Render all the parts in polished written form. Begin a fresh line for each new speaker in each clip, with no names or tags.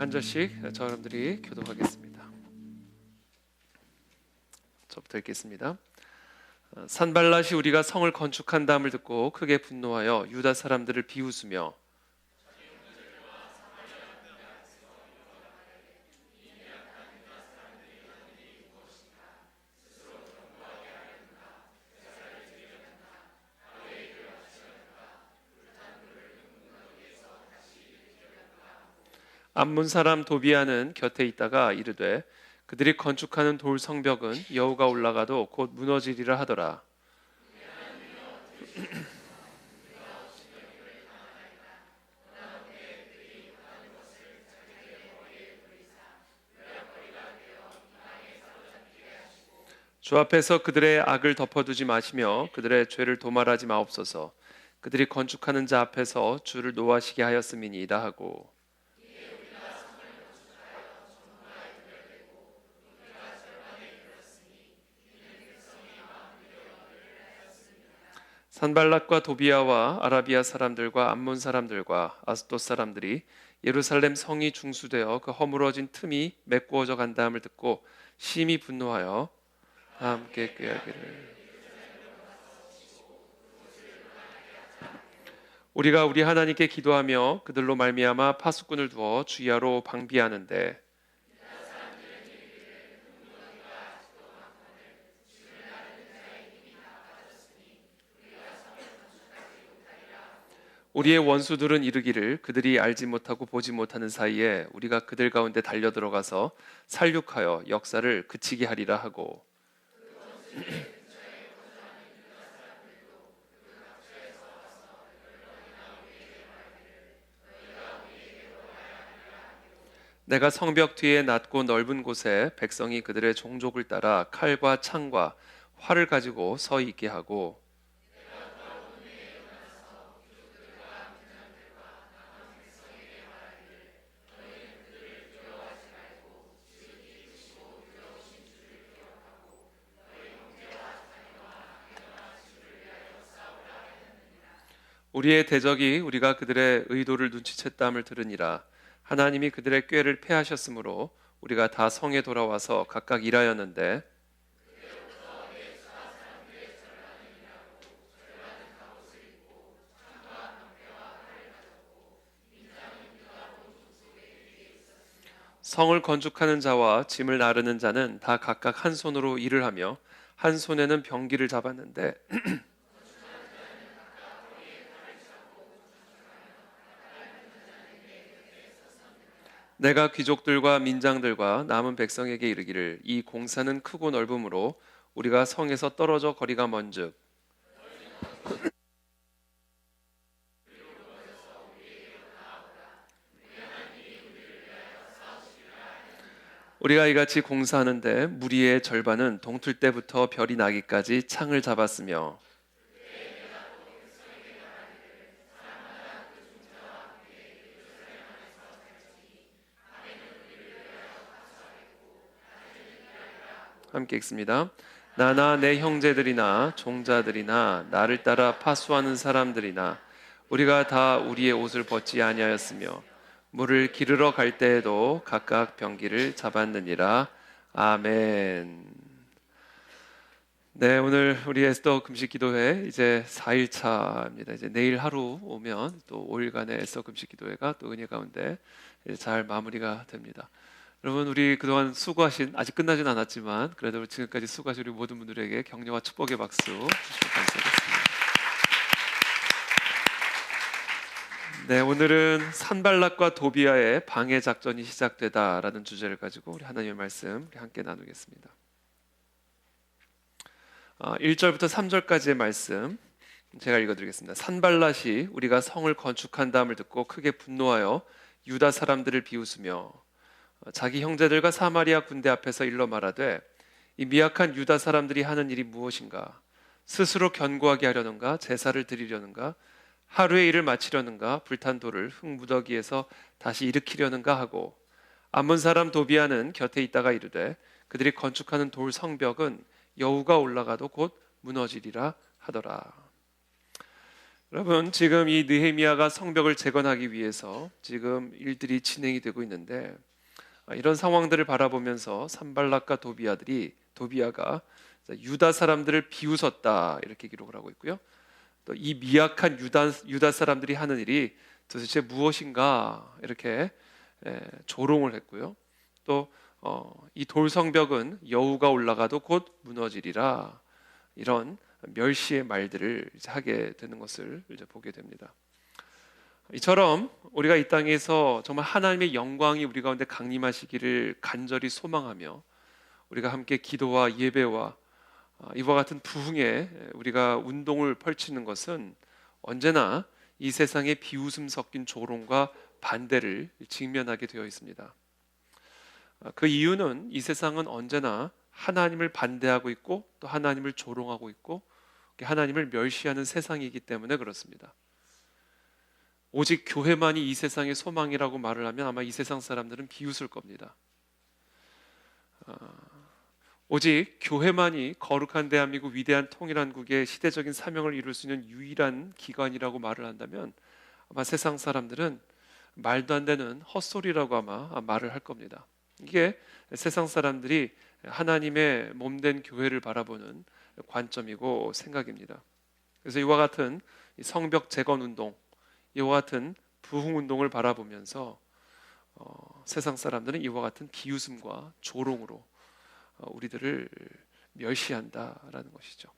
한 절씩 저 여러분들이 교독하겠습니다. 저부터 읽겠습니다. 산발랏이 우리가 성을 건축한다함을 듣고 크게 분노하여 유다 사람들을 비웃으며 암몬 사람 도비아는 곁에 있다가 이르되 그들이 건축하는 돌 성벽은 여호가 올라가도 곧 무너지리라 하더라. 주 앞에서 그들의 악을 덮어두지 마시며 그들의 죄를 도말하지 마옵소서. 그들이 건축하는 자 앞에서 주를 노하시게 하였음이니이다 하고 산발락과 도비아와 아라비아 사람들과 암몬 사람들과 아스돗 사람들이 예루살렘 성이 중수되어 그 허물어진 틈이 메꾸어져 간다함을 듣고 심히 분노하여 다 함께 꾀하기를 우리가 우리 하나님께 기도하며 그들로 말미암아 파수꾼을 두어 주야로 방비하는데 우리의 원수들은 이르기를 그들이 알지 못하고 보지 못하는 사이에 우리가 그들 가운데 달려들어가서 살육하여 역사를 그치게 하리라 하고 내가 성벽 뒤에 낮고 넓은 곳에 백성이 그들의 종족을 따라 칼과 창과 활을 가지고 서 있게 하고 우리의 대적이 우리가 그들의 의도를 눈치챘다함을 들으니라. 하나님이 그들의 꾀를 패하셨으므로 우리가 다 성에 돌아와서 각각 일하였는데 성을 건축하는 자와 짐을 나르는 자는 다 각각 한 손으로 일을 하며 한 손에는 병기를 잡았는데 내가 귀족들과 민장들과 남은 백성에게 이르기를 이 공사는 크고 넓음으로 우리가 성에서 떨어져 거리가 먼즉 우리가 이같이 공사하는데 무리의 절반은 동틀 때부터 별이 나기까지 창을 잡았으며 함께 읽습니다. 나나 내 형제들이나 종자들이나 나를 따라 파수하는 사람들이나 우리가 다 우리의 옷을 벗지 아니하였으며 물을 기르러 갈 때에도 각각 병기를 잡았느니라. 아멘. 네, 오늘 우리 에스더 금식 기도회 이제 4일차입니다. 이제 내일 하루 오면 또 5일간의 에스더 금식 기도회가 또 은혜 가운데 잘 마무리가 됩니다. 여러분 우리 그동안 수고하신 아직 끝나진 않았지만 그래도 지금까지 수고하신 우리 모든 분들에게 격려와 축복의 박수 주시면 감사하겠습니다. 네, 오늘은 산발락과 도비아의 방해 작전이 시작되다라는 주제를 가지고 우리 하나님의 말씀 우리 함께 나누겠습니다. 1절부터 3절까지의 말씀 제가 읽어드리겠습니다. 산발랏이 우리가 성을 건축한다함을 듣고 크게 분노하여 유다 사람들을 비웃으며 자기 형제들과 사마리아 군대 앞에서 일러 말하되 이 미약한 유다 사람들이 하는 일이 무엇인가? 스스로 견고하게 하려는가? 제사를 드리려는가? 하루의 일을 마치려는가? 불탄 돌을 흙무더기에서 다시 일으키려는가 하고 암몬 사람 도비아는 곁에 있다가 이르되 그들이 건축하는 돌 성벽은 여우가 올라가도 곧 무너지리라 하더라. 여러분, 지금 이 느헤미야가 성벽을 재건하기 위해서 지금 일들이 진행이 되고 있는데, 이런 상황들을 바라보면서 산발락과 도비야가 유다 사람들을 비웃었다 이렇게 기록을 하고 있고요. 또 이 미약한 유다 사람들이 하는 일이 도대체 무엇인가 이렇게 조롱을 했고요. 또 이 돌성벽은 여우가 올라가도 곧 무너지리라, 이런 멸시의 말들을 이제 하게 되는 것을 이제 보게 됩니다. 이처럼 우리가 이 땅에서 정말 하나님의 영광이 우리 가운데 강림하시기를 간절히 소망하며 우리가 함께 기도와 예배와 이와 같은 부흥에 우리가 운동을 펼치는 것은 언제나 이 세상의 비웃음 섞인 조롱과 반대를 직면하게 되어 있습니다. 그 이유는 이 세상은 언제나 하나님을 반대하고 있고 또 하나님을 조롱하고 있고 하나님을 멸시하는 세상이기 때문에 그렇습니다. 오직 교회만이 이 세상의 소망이라고 말을 하면 아마 이 세상 사람들은 비웃을 겁니다. 오직 교회만이 거룩한 대한민국 위대한 통일한국의 시대적인 사명을 이룰 수 있는 유일한 기관이라고 말을 한다면 아마 세상 사람들은 말도 안 되는 헛소리라고 아마 말을 할 겁니다. 이게 세상 사람들이 하나님의 몸된 교회를 바라보는 관점이고 생각입니다. 그래서 이와 같은 성벽 재건 운동, 이와 같은 부흥 운동을 바라보면서 세상 사람들은 이와 같은 비웃음과 조롱으로 우리들을 멸시한다라는 것이죠.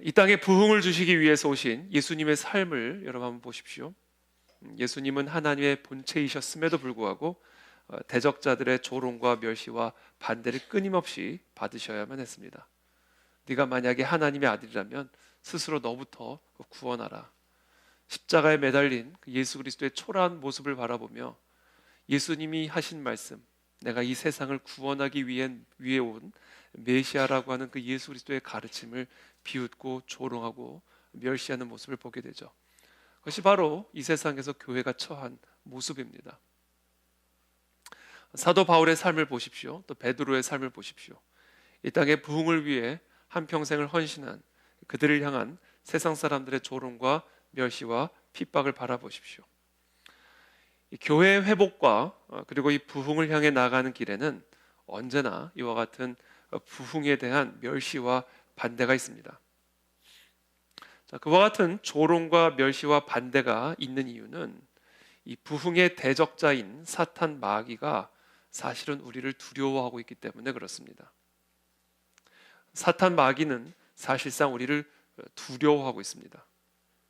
이 땅에 부흥을 주시기 위해서 오신 예수님의 삶을 여러분 한번 보십시오. 예수님은 하나님의 본체이셨음에도 불구하고 대적자들의 조롱과 멸시와 반대를 끊임없이 받으셔야만 했습니다. 네가 만약에 하나님의 아들이라면 스스로 너부터 구원하라. 십자가에 매달린 예수 그리스도의 초라한 모습을 바라보며 예수님이 하신 말씀, 내가 이 세상을 구원하기 위해 온 메시아라고 하는 그 예수 그리스도의 가르침을 비웃고 조롱하고 멸시하는 모습을 보게 되죠. 그것이 바로 이 세상에서 교회가 처한 모습입니다. 사도 바울의 삶을 보십시오. 또 베드로의 삶을 보십시오. 이 땅의 부흥을 위해 한평생을 헌신한 그들을 향한 세상 사람들의 조롱과 멸시와 핍박을 바라보십시오. 이 교회의 회복과 그리고 이 부흥을 향해 나아가는 길에는 언제나 이와 같은 부흥에 대한 멸시와 반대가 있습니다. 자, 그와 같은 조롱과 멸시와 반대가 있는 이유는 이 부흥의 대적자인 사탄 마귀가 사실은 우리를 두려워하고 있기 때문에 그렇습니다. 사탄 마귀는 사실상 우리를 두려워하고 있습니다.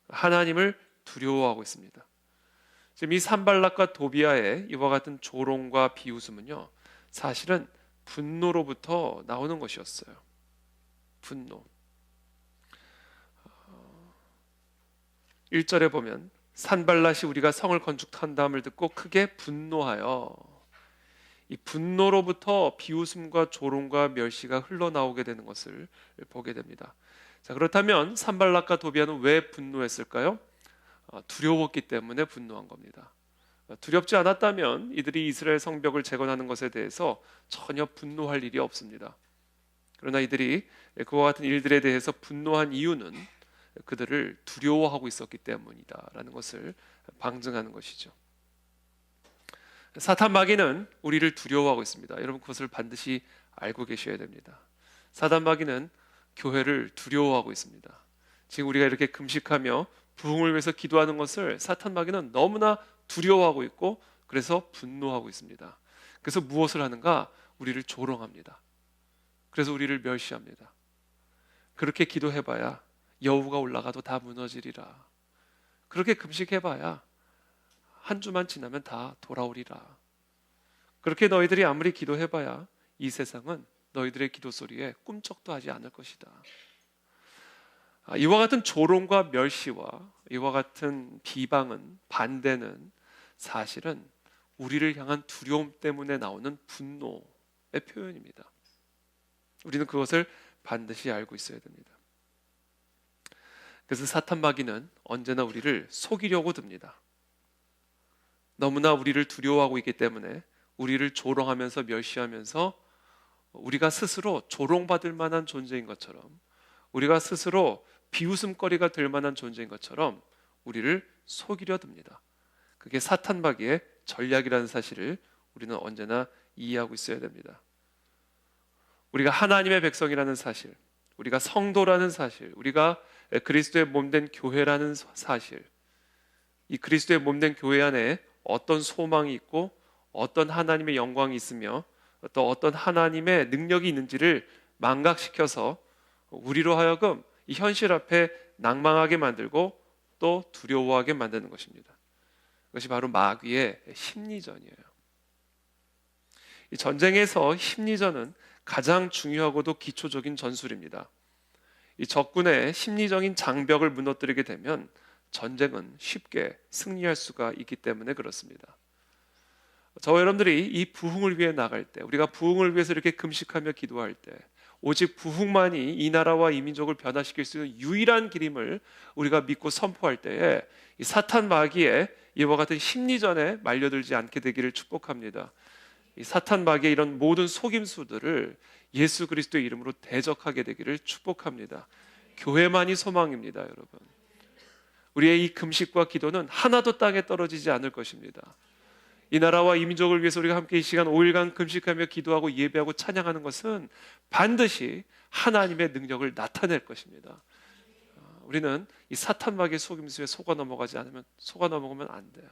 하나님을 두려워하고 있습니다. 지금 이 산발락과 도비야의 이와 같은 조롱과 비웃음은요, 사실은 분노로부터 나오는 것이었어요. 분노. 1절에 보면 산발락이 우리가 성을 건축한다함을 듣고 크게 분노하여, 이 분노로부터 비웃음과 조롱과 멸시가 흘러나오게 되는 것을 보게 됩니다. 자, 그렇다면 산발락과 도비야는 왜 분노했을까요? 두려웠기 때문에 분노한 겁니다. 두렵지 않았다면 이들이 이스라엘 성벽을 재건하는 것에 대해서 전혀 분노할 일이 없습니다. 그러나 이들이 그와 같은 일들에 대해서 분노한 이유는 그들을 두려워하고 있었기 때문이다라는 것을 방증하는 것이죠. 사탄 마귀는 우리를 두려워하고 있습니다. 여러분, 그것을 반드시 알고 계셔야 됩니다. 사탄 마귀는 교회를 두려워하고 있습니다. 지금 우리가 이렇게 금식하며 부흥을 위해서 기도하는 것을 사탄 마귀는 너무나 두려워하고 있고, 그래서 분노하고 있습니다. 그래서 무엇을 하는가? 우리를 조롱합니다. 그래서 우리를 멸시합니다. 그렇게 기도해봐야 여우가 올라가도 다 무너지리라. 그렇게 금식해봐야 한 주만 지나면 다 돌아오리라. 그렇게 너희들이 아무리 기도해봐야 이 세상은 너희들의 기도 소리에 꿈쩍도 하지 않을 것이다. 이와 같은 조롱과 멸시와 이와 같은 비방은, 반대는 사실은 우리를 향한 두려움 때문에 나오는 분노의 표현입니다. 우리는 그것을 반드시 알고 있어야 됩니다. 그래서 사탄 마귀는 언제나 우리를 속이려고 듭니다. 너무나 우리를 두려워하고 있기 때문에 우리를 조롱하면서 멸시하면서 우리가 스스로 조롱받을 만한 존재인 것처럼, 우리가 스스로 비웃음거리가 될 만한 존재인 것처럼 우리를 속이려 듭니다. 그게 사탄마귀의 전략이라는 사실을 우리는 언제나 이해하고 있어야 됩니다. 우리가 하나님의 백성이라는 사실, 우리가 성도라는 사실, 우리가 그리스도의 몸된 교회라는 사실, 이 그리스도의 몸된 교회 안에 어떤 소망이 있고 어떤 하나님의 영광이 있으며 또 어떤 하나님의 능력이 있는지를 망각시켜서 우리로 하여금 이 현실 앞에 낭망하게 만들고 또 두려워하게 만드는 것입니다. 그것이 바로 마귀의 심리전이에요. 이 전쟁에서 심리전은 가장 중요하고도 기초적인 전술입니다. 이 적군의 심리적인 장벽을 무너뜨리게 되면 전쟁은 쉽게 승리할 수가 있기 때문에 그렇습니다. 저와 여러분들이 이 부흥을 위해 나갈 때, 우리가 부흥을 위해서 이렇게 금식하며 기도할 때, 오직 부흥만이 이 나라와 이 민족을 변화시킬 수 있는 유일한 길임을 우리가 믿고 선포할 때에 이 사탄 마귀의 이와 같은 심리전에 말려들지 않게 되기를 축복합니다. 이 사탄 마귀의 이런 모든 속임수들을 예수 그리스도의 이름으로 대적하게 되기를 축복합니다. 교회만이 소망입니다, 여러분. 우리의 이 금식과 기도는 하나도 땅에 떨어지지 않을 것입니다. 이 나라와 이 민족을 위해서 우리가 함께 이 시간 5일간 금식하며 기도하고 예배하고 찬양하는 것은 반드시 하나님의 능력을 나타낼 것입니다. 우리는 이 사탄 마귀의 속임수에 속아 넘어가면 안 돼요.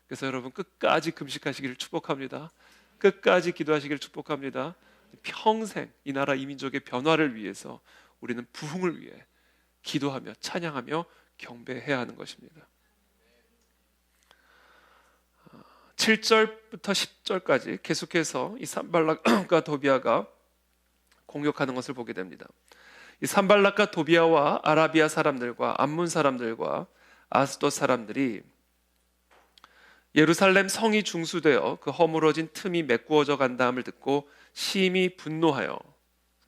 그래서 여러분 끝까지 금식하시기를 축복합니다. 끝까지 기도하시기를 축복합니다. 평생 이 나라 이 민족의 변화를 위해서 우리는 부흥을 위해 기도하며 찬양하며 경배해야 하는 것입니다. 7절부터 10절까지 계속해서 이 산발락과 도비아가 공격하는 것을 보게 됩니다. 이 산발락과 도비아와 아라비아 사람들과 암문 사람들과 아스돗 사람들이 예루살렘 성이 중수되어 그 허물어진 틈이 메꾸어져 간다함을 듣고 심히 분노하여,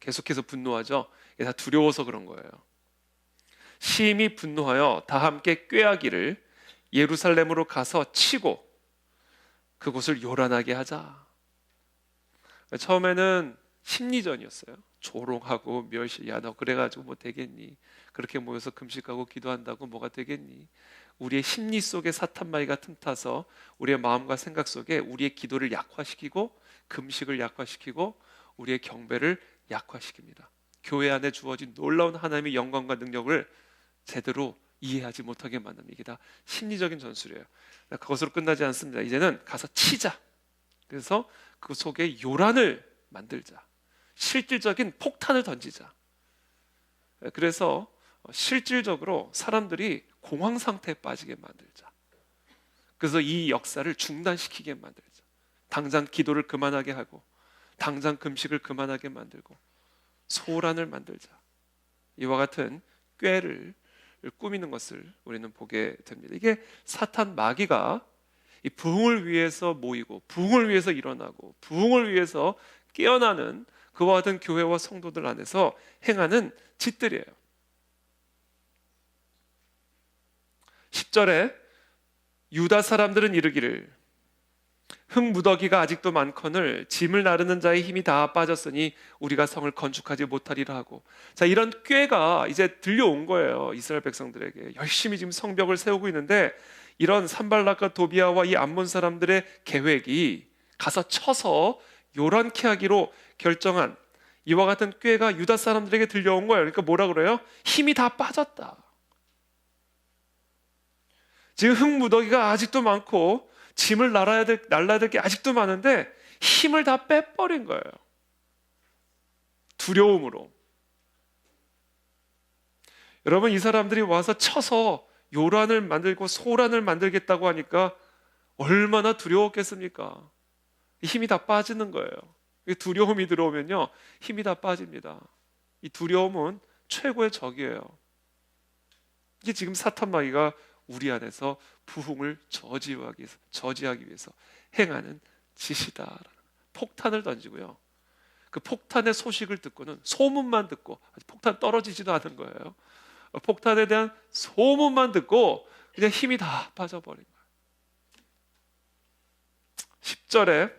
계속해서 분노하죠. 이게 다 두려워서 그런 거예요. 심히 분노하여 다 함께 꾀하기를 예루살렘으로 가서 치고 그곳을 요란하게 하자. 처음에는 심리전이었어요. 조롱하고 멸시. 야, 너 그래가지고 뭐 되겠니? 그렇게 모여서 금식하고 기도한다고 뭐가 되겠니? 우리의 심리 속에 사탄마귀가 틈타서 우리의 마음과 생각 속에 우리의 기도를 약화시키고 금식을 약화시키고 우리의 경배를 약화시킵니다. 교회 안에 주어진 놀라운 하나님의 영광과 능력을 제대로 이해하지 못하게 만듭니다. 이게 다 심리적인 전술이에요. 그것으로 끝나지 않습니다. 이제는 가서 치자. 그래서 그 속에 요란을 만들자. 실질적인 폭탄을 던지자. 그래서 실질적으로 사람들이 공황 상태에 빠지게 만들자. 그래서 이 역사를 중단시키게 만들자. 당장 기도를 그만하게 하고 당장 금식을 그만하게 만들고 소란을 만들자. 이와 같은 꾀를 꾸미는 것을 우리는 보게 됩니다. 이게 사탄 마귀가 이 부흥을 위해서 모이고 부흥을 위해서 일어나고 부흥을 위해서 깨어나는 그와 같은 교회와 성도들 안에서 행하는 짓들이에요. 10절에 유다 사람들은 이르기를 흙무더기가 아직도 많거늘 짐을 나르는 자의 힘이 다 빠졌으니 우리가 성을 건축하지 못하리라 하고, 자, 이런 꾀가 이제 들려온 거예요. 이스라엘 백성들에게 열심히 지금 성벽을 세우고 있는데 이런 산발락과 도비아와 이 암몬 사람들의 계획이 가서 쳐서 요란케 하기로 결정한 이와 같은 꾀가 유다 사람들에게 들려온 거예요. 그러니까 뭐라 그래요? 힘이 다 빠졌다. 지금 흙무더기가 아직도 많고 짐을 날라야 될 게 아직도 많은데 힘을 다 빼버린 거예요. 두려움으로. 여러분, 이 사람들이 와서 쳐서 요란을 만들고 소란을 만들겠다고 하니까 얼마나 두려웠겠습니까? 힘이 다 빠지는 거예요. 두려움이 들어오면요, 힘이 다 빠집니다. 이 두려움은 최고의 적이에요. 이게 지금 사탄 마귀가 우리 안에서 부흥을 저지하기 위해서 행하는 짓이다. 폭탄을 던지고요. 그 폭탄의 소식을 듣고는 소문만 듣고, 아직 폭탄 떨어지지도 않은 거예요. 폭탄에 대한 소문만 듣고 그냥 힘이 다 빠져버린 거예요. 10절에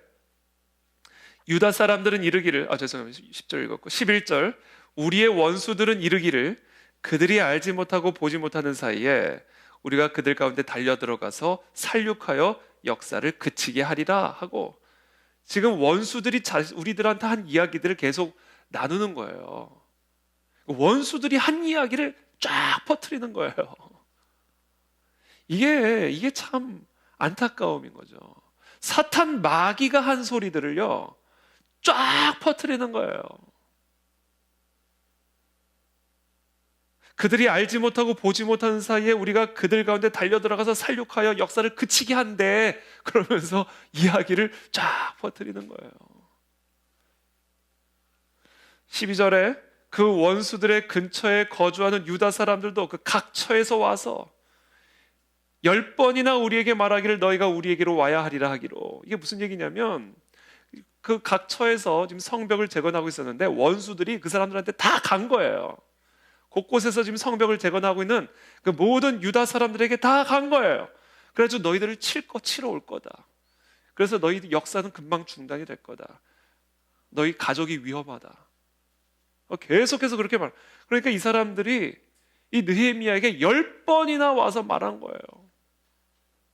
유다 사람들은 이르기를, 죄송합니다. 10절 읽었고 11절, 우리의 원수들은 이르기를 그들이 알지 못하고 보지 못하는 사이에 우리가 그들 가운데 달려들어가서 살육하여 역사를 그치게 하리라 하고, 지금 원수들이 우리들한테 한 이야기들을 계속 나누는 거예요. 원수들이 한 이야기를 쫙 퍼뜨리는 거예요. 이게 참 안타까움인 거죠. 사탄 마귀가 한 소리들을요, 쫙 퍼뜨리는 거예요. 그들이 알지 못하고 보지 못하는 사이에 우리가 그들 가운데 달려들어가서 살육하여 역사를 그치게 한대, 그러면서 이야기를 쫙 퍼뜨리는 거예요. 12절에 그 원수들의 근처에 거주하는 유다 사람들도 그 각처에서 와서 10번이나 우리에게 말하기를 너희가 우리에게로 와야 하리라 하기로. 이게 무슨 얘기냐면, 그 각처에서 지금 성벽을 재건하고 있었는데 원수들이 그 사람들한테 다 간 거예요. 곳곳에서 지금 성벽을 재건하고 있는 그 모든 유다 사람들에게 다 간 거예요. 그래서 너희들을 치러 올 거다. 그래서 너희 역사는 금방 중단이 될 거다. 너희 가족이 위험하다. 계속해서 그렇게 말. 그러니까 이 사람들이 이 느헤미야에게 10번이나 와서 말한 거예요.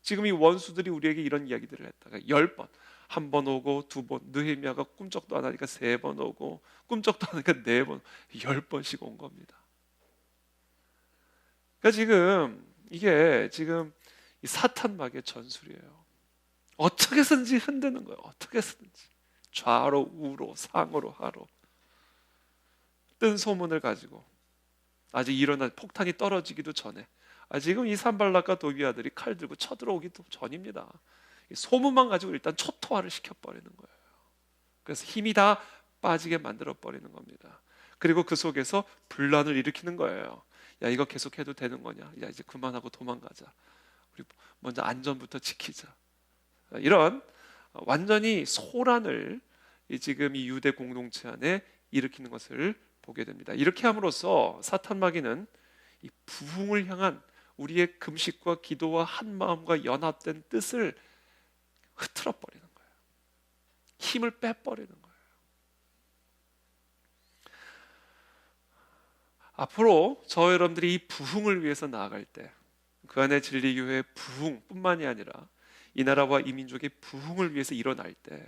지금 이 원수들이 우리에게 이런 이야기들을 했다가 10번, 한 번 오고 두 번, 느헤미야가 꿈쩍도 안 하니까 3번 오고, 꿈쩍도 안 하니까 4번, 10번씩 온 겁니다. 그러니까 지금 이게 지금 이 사탄 마귀의 전술이에요. 어떻게 해서든지 흔드는 거예요. 어떻게 해서든지 좌로 우로 상으로 하로 뜬 소문을 가지고, 아직 일어난 폭탄이 떨어지기도 전에, 지금 이 산발락과 도비아들이 칼 들고 쳐들어오기도 전입니다. 소문만 가지고 일단 초토화를 시켜버리는 거예요. 그래서 힘이 다 빠지게 만들어 버리는 겁니다. 그리고 그 속에서 분란을 일으키는 거예요. 야, 이거 계속해도 되는 거냐? 야, 이제 그만하고 도망가자. 우리 먼저 안전부터 지키자. 이런 완전히 소란을 지금 이 유대 공동체 안에 일으키는 것을 보게 됩니다. 이렇게 함으로써 사탄 마귀는 이 부흥을 향한 우리의 금식과 기도와 한 마음과 연합된 뜻을 흐트러 버리는 거예요. 힘을 빼버리는 거예요. 앞으로 저 여러분들이 이 부흥을 위해서 나아갈 때, 그 안에 진리교회의 부흥뿐만이 아니라 이 나라와 이 민족의 부흥을 위해서 일어날 때,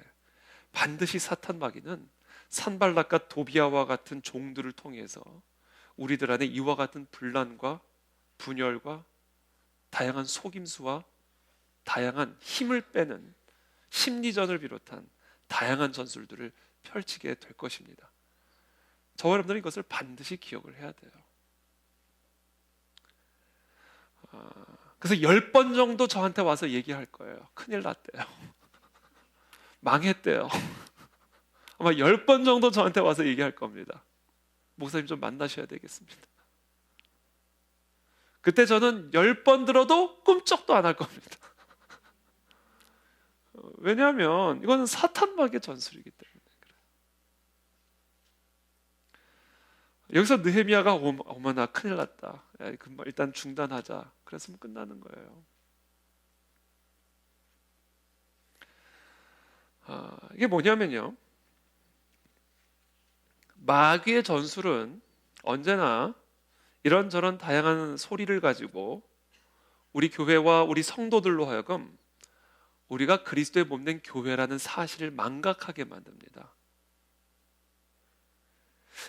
반드시 사탄 마귀는 산발락과 도비아와 같은 종들을 통해서 우리들 안에 이와 같은 분란과 분열과 다양한 속임수와 다양한 힘을 빼는 심리전을 비롯한 다양한 전술들을 펼치게 될 것입니다. 저와 여러분들은 이것을 반드시 기억을 해야 돼요. 그래서 10번 정도 저한테 와서 얘기할 거예요. 큰일 났대요. 망했대요. 아마 10번 정도 저한테 와서 얘기할 겁니다. 목사님 좀 만나셔야 되겠습니다. 그때 저는 10번 들어도 꿈쩍도 안 할 겁니다. 왜냐하면 이거는 사탄 마귀의 전술이기 때문에 그래요. 여기서 느헤미야가 어머나 큰일 났다. 야, 일단 중단하자. 그랬으면 끝나는 거예요. 이게 뭐냐면요, 마귀의 전술은 언제나 이런저런 다양한 소리를 가지고 우리 교회와 우리 성도들로 하여금 우리가 그리스도의 몸된 교회라는 사실을 망각하게 만듭니다.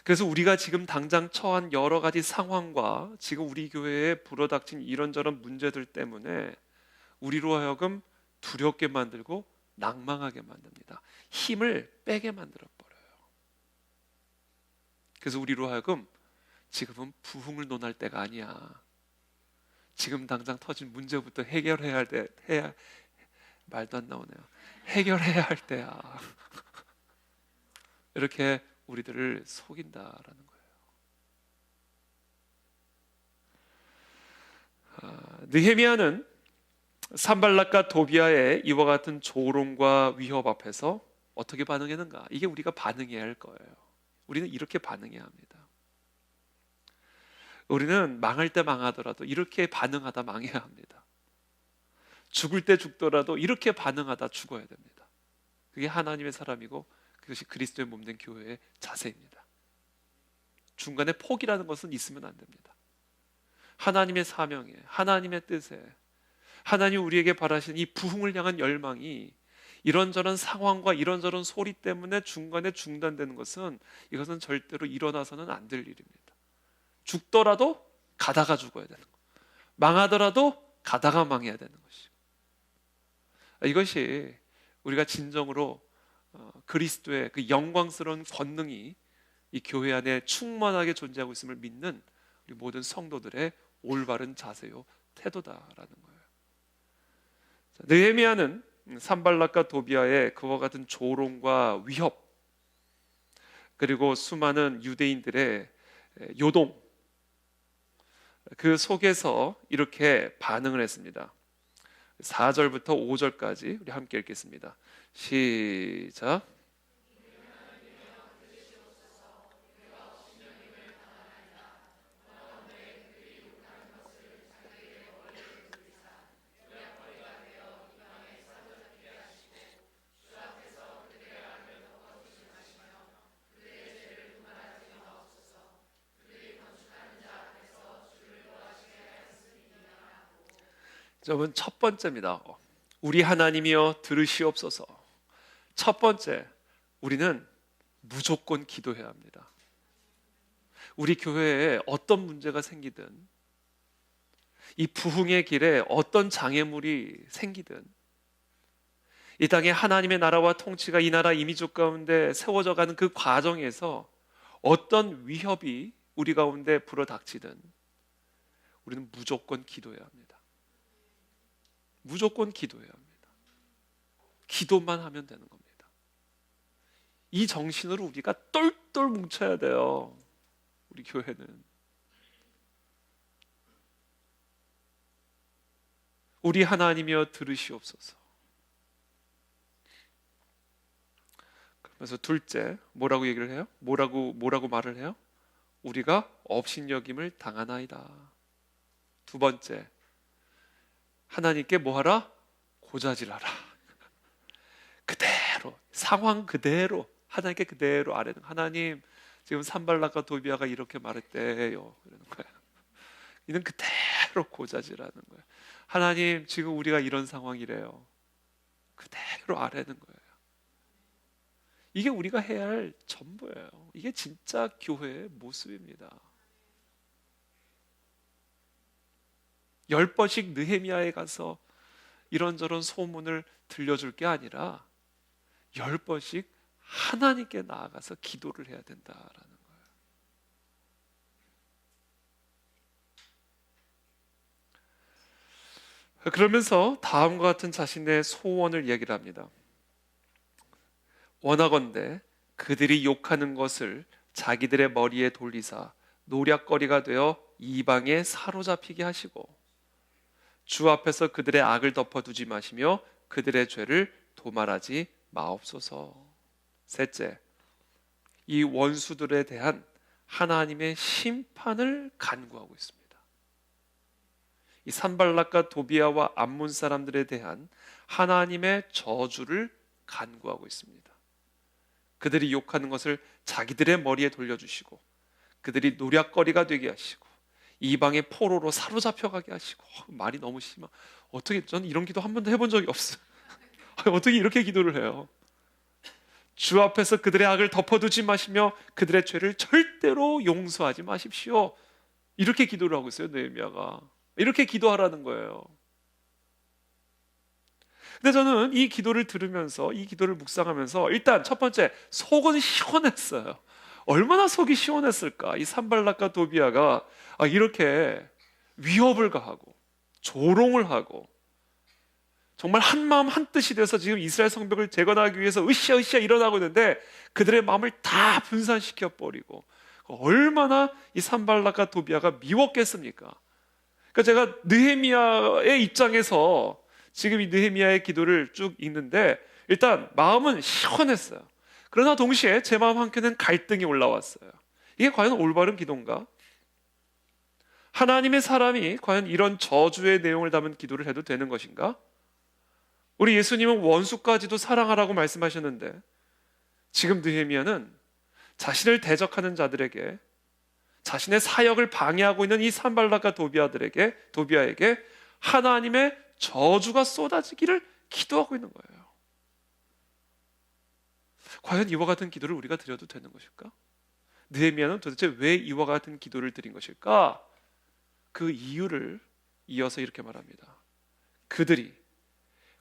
그래서 우리가 지금 당장 처한 여러 가지 상황과 지금 우리 교회에 불어닥친 이런저런 문제들 때문에 우리로 하여금 두렵게 만들고 낭망하게 만듭니다. 힘을 빼게 만들어 버려요. 그래서 우리로 하여금 지금은 부흥을 논할 때가 아니야. 지금 당장 터진 문제부터 해결해야 할 때, 말도 안 나오네요. 해결해야 할 때야. 이렇게 우리들을 속인다라는 거예요. 느헤미야는 산발락과 도비아의 이와 같은 조롱과 위협 앞에서 어떻게 반응했는가? 이게 우리가 반응해야 할 거예요. 우리는 이렇게 반응해야 합니다. 우리는 망할 때 망하더라도 이렇게 반응하다 망해야 합니다. 죽을 때 죽더라도 이렇게 반응하다 죽어야 됩니다. 그게 하나님의 사람이고 그것이 그리스도의 몸된 교회의 자세입니다. 중간에 포기라는 것은 있으면 안 됩니다. 하나님의 사명에, 하나님의 뜻에, 하나님 우리에게 바라시는 이 부흥을 향한 열망이 이런저런 상황과 이런저런 소리 때문에 중간에 중단되는 것은, 이것은 절대로 일어나서는 안 될 일입니다. 죽더라도 가다가 죽어야 되는 것, 망하더라도 가다가 망해야 되는 것이고, 이것이 우리가 진정으로 그리스도의 그 영광스러운 권능이 이 교회 안에 충만하게 존재하고 있음을 믿는 우리 모든 성도들의 올바른 자세요, 태도다라는 거예요. 느헤미야는 산발락과 도비아의 그와 같은 조롱과 위협, 그리고 수많은 유대인들의 요동, 그 속에서 이렇게 반응을 했습니다. 4절부터 5절까지 우리 함께 읽겠습니다. 시작. 여러분, 첫 번째입니다. 우리 하나님이여 들으시옵소서. 첫 번째, 우리는 무조건 기도해야 합니다. 우리 교회에 어떤 문제가 생기든, 이 부흥의 길에 어떤 장애물이 생기든, 이 땅에 하나님의 나라와 통치가 이 나라 이민족 가운데 세워져 가는 그 과정에서 어떤 위협이 우리 가운데 불어닥치든 우리는 무조건 기도해야 합니다. 무조건 기도해야 합니다. 기도만 하면 되는 겁니다. 이 정신으로 우리가 똘똘 뭉쳐야 돼요. 우리 교회는. 우리 하나님이여 들으시옵소서. 그래서 둘째, 뭐라고 얘기를 해요? 뭐라고 말을 해요? 우리가 업신여김을 당하나이다. 두 번째, 하나님께 뭐하라? 고자질하라. 그대로, 상황 그대로 하나님께 그대로 아뢰는, 하나님 지금 산발락과 도비아가 이렇게 말했대요, 그러는 거예요. 이는 그대로 고자질하는 거예요. 하나님 지금 우리가 이런 상황이래요. 그대로 아뢰는 거예요. 이게 우리가 해야 할 전부예요. 이게 진짜 교회의 모습입니다. 10번씩 느헤미야에 가서 이런저런 소문을 들려줄 게 아니라 10번씩 하나님께 나아가서 기도를 해야 된다라는 거예요. 그러면서 다음과 같은 자신의 소원을 얘기를 합니다. 원하건대 그들이 욕하는 것을 자기들의 머리에 돌리사 노략거리가 되어 이방에 사로잡히게 하시고 주 앞에서 그들의 악을 덮어두지 마시며 그들의 죄를 도말하지 마옵소서. 셋째, 이 원수들에 대한 하나님의 심판을 간구하고 있습니다. 이 산발락과 도비아와 암몬 사람들에 대한 하나님의 저주를 간구하고 있습니다. 그들이 욕하는 것을 자기들의 머리에 돌려주시고 그들이 노략거리가 되게 하시고 이방의 포로로 사로잡혀가게 하시고. 말이 너무 심하. 어떻게, 저는 이런 기도 한 번도 해본 적이 없어요. 어떻게 이렇게 기도를 해요? 주 앞에서 그들의 악을 덮어두지 마시며 그들의 죄를 절대로 용서하지 마십시오. 이렇게 기도를 하고 있어요, 느헤미야가. 이렇게 기도하라는 거예요. 근데 저는 이 기도를 들으면서, 이 기도를 묵상하면서 일단 첫 번째, 속은 시원했어요. 얼마나 속이 시원했을까? 이 산발락과 도비아가 이렇게 위협을 가하고 조롱을 하고 정말 한마음 한뜻이 돼서 지금 이스라엘 성벽을 재건하기 위해서 으쌰으쌰 일어나고 있는데 그들의 마음을 다 분산시켜 버리고, 얼마나 이 산발락과 도비아가 미웠겠습니까? 그러니까 제가 느헤미야의 입장에서 지금 이 느헤미야의 기도를 쭉 읽는데 일단 마음은 시원했어요. 그러나 동시에 제 마음 한켠엔 갈등이 올라왔어요. 이게 과연 올바른 기도인가? 하나님의 사람이 과연 이런 저주의 내용을 담은 기도를 해도 되는 것인가? 우리 예수님은 원수까지도 사랑하라고 말씀하셨는데 지금 느헤미야는 자신을 대적하는 자들에게, 자신의 사역을 방해하고 있는 이 산발락과 도비아에게 하나님의 저주가 쏟아지기를 기도하고 있는 거예요. 과연 이와 같은 기도를 우리가 드려도 되는 것일까? 느헤미야는 도대체 왜 이와 같은 기도를 드린 것일까? 그 이유를 이어서 이렇게 말합니다. 그들이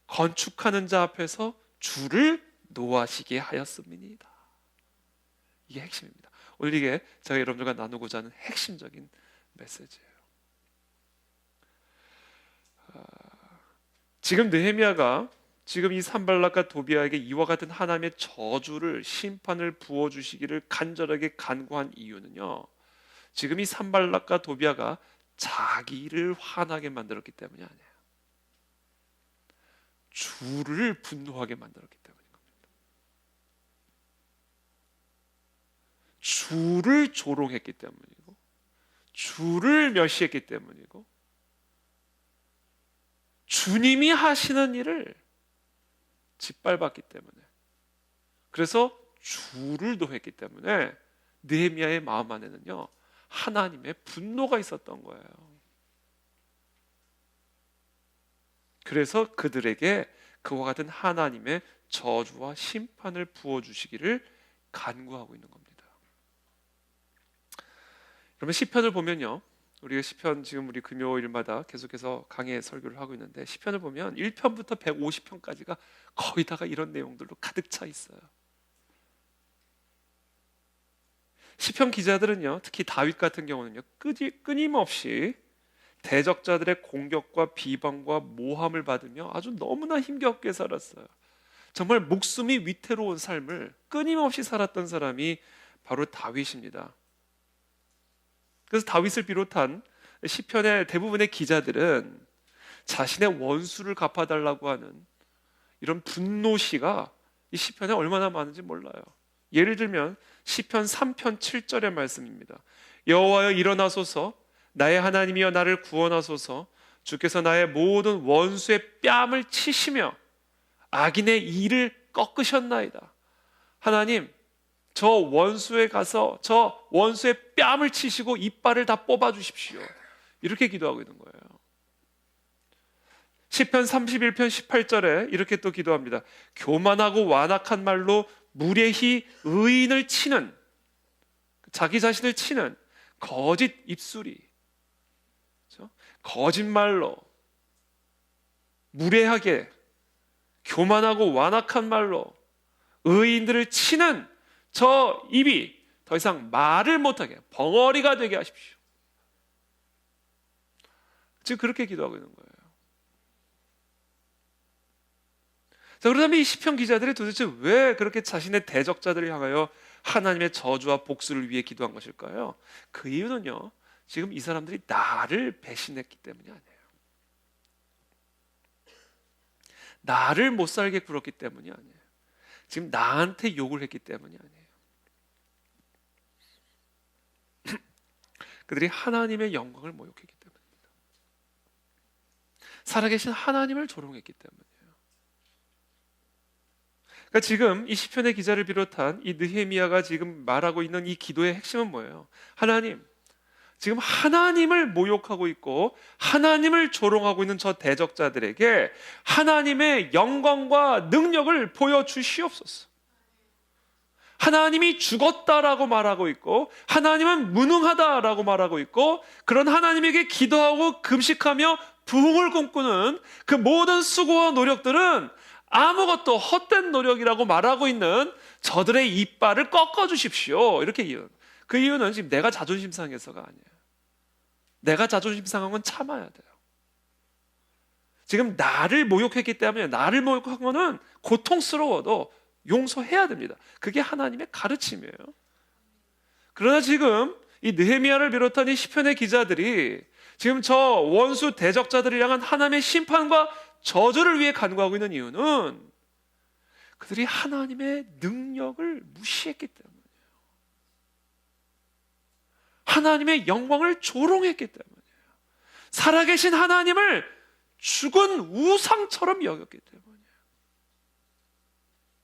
건축하는 자 앞에서 주를 노하시게 하였음이니이다. 이게 핵심입니다. 오늘 이게 제가 여러분들과 나누고자 하는 핵심적인 메시지예요. 지금 느헤미야가 지금 이 산발락과 도비아에게 이와 같은 하나님의 저주를, 심판을 부어주시기를 간절하게 간구한 이유는요, 지금 이 산발락과 도비아가 자기를 화나게 만들었기 때문이 아니에요. 주를 분노하게 만들었기 때문인 겁니다. 주를 조롱했기 때문이고, 주를 멸시했기 때문이고, 주님이 하시는 일을 짓밟았기 때문에, 그래서 주를 노했기 때문에 느헤미야의 마음 안에는요, 하나님의 분노가 있었던 거예요. 그래서 그들에게 그와 같은 하나님의 저주와 심판을 부어주시기를 간구하고 있는 겁니다. 그러면 시편을 보면요, 우리가 시편 지금 우리 금요일마다 계속해서 강해 설교를 하고 있는데, 시편을 보면 1편부터 150편까지가 거의 다가 이런 내용들로 가득 차 있어요. 시편 기자들은요, 특히 다윗 같은 경우는요, 끊임없이 대적자들의 공격과 비방과 모함을 받으며 아주 너무나 힘겹게 살았어요. 정말 목숨이 위태로운 삶을 끊임없이 살았던 사람이 바로 다윗입니다. 그래서 다윗을 비롯한 시편의 대부분의 기자들은 자신의 원수를 갚아달라고 하는 이런 분노시가 이 시편에 얼마나 많은지 몰라요. 예를 들면 시편 3편 7절의 말씀입니다. 여호와여 일어나소서, 나의 하나님이여 나를 구원하소서. 주께서 나의 모든 원수의 뺨을 치시며 악인의 이를 꺾으셨나이다. 하나님, 저 원수에 가서 저 원수의 뺨을 치시고 이빨을 다 뽑아 주십시오. 이렇게 기도하고 있는 거예요. 시편 31편 18절에 이렇게 또 기도합니다. 교만하고 완악한 말로 무례히 의인을 치는, 자기 자신을 치는 거짓 입술이, 그렇죠? 거짓말로 무례하게 교만하고 완악한 말로 의인들을 치는 저 입이 더 이상 말을 못하게 벙어리가 되게 하십시오. 지금 그렇게 기도하고 있는 거예요. 자, 그렇다면 이 시편 기자들이 도대체 왜 그렇게 자신의 대적자들을 향하여 하나님의 저주와 복수를 위해 기도한 것일까요? 그 이유는요, 지금 이 사람들이 나를 배신했기 때문이 아니에요. 나를 못 살게 굴었기 때문이 아니에요. 지금 나한테 욕을 했기 때문이 아니에요. 그들이 하나님의 영광을 모욕했기 때문입니다. 살아계신 하나님을 조롱했기 때문이에요. 그러니까 지금 이 시편의 기자를 비롯한 이 느헤미야가 지금 말하고 있는 이 기도의 핵심은 뭐예요? 하나님, 지금 하나님을 모욕하고 있고 하나님을 조롱하고 있는 저 대적자들에게 하나님의 영광과 능력을 보여주시옵소서. 하나님이 죽었다라고 말하고 있고 하나님은 무능하다라고 말하고 있고, 그런 하나님에게 기도하고 금식하며 부흥을 꿈꾸는 그 모든 수고와 노력들은 아무것도 헛된 노력이라고 말하고 있는 저들의 이빨을 꺾어주십시오. 이렇게 이유. 그 이유는 지금 내가 자존심 상해서가 아니에요. 내가 자존심 상한 건 참아야 돼요. 지금 나를 모욕했기 때문에, 나를 모욕한 거는 고통스러워도 용서해야 됩니다. 그게 하나님의 가르침이에요. 그러나 지금 이 느헤미야를 비롯한 이 시편의 기자들이 지금 저 원수 대적자들을 향한 하나님의 심판과 저주를 위해 간구하고 있는 이유는 그들이 하나님의 능력을 무시했기 때문이에요. 하나님의 영광을 조롱했기 때문이에요. 살아계신 하나님을 죽은 우상처럼 여겼기 때문이에요.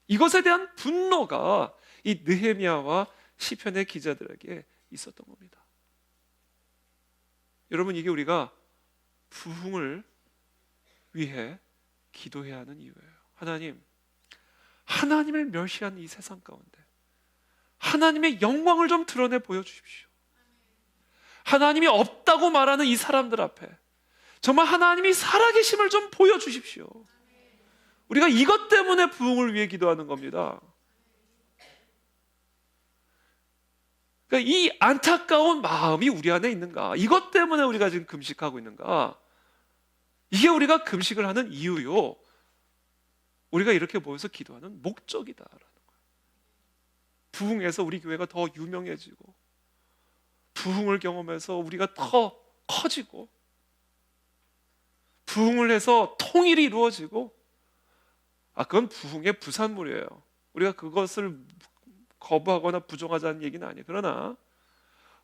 이것에 대한 분노가 이 느헤미야와 시편의 기자들에게 있었던 겁니다. 여러분, 이게 우리가 부흥을 위해 기도해야 하는 이유예요. 하나님을 멸시한 이 세상 가운데 하나님의 영광을 좀 드러내 보여주십시오. 하나님이 없다고 말하는 이 사람들 앞에 정말 하나님이 살아계심을 좀 보여주십시오. 우리가 이것 때문에 부흥을 위해 기도하는 겁니다. 그러니까 이 안타까운 마음이 우리 안에 있는가? 이것 때문에 우리가 지금 금식하고 있는가? 이게 우리가 금식을 하는 이유요, 우리가 이렇게 모여서 기도하는 목적이다라는 거예요. 부흥해서 우리 교회가 더 유명해지고, 부흥을 경험해서 우리가 더 커지고, 부흥을 해서 통일이 이루어지고, 그건 부흥의 부산물이에요. 우리가 그것을 거부하거나 부정하자는 얘기는 아니에요. 그러나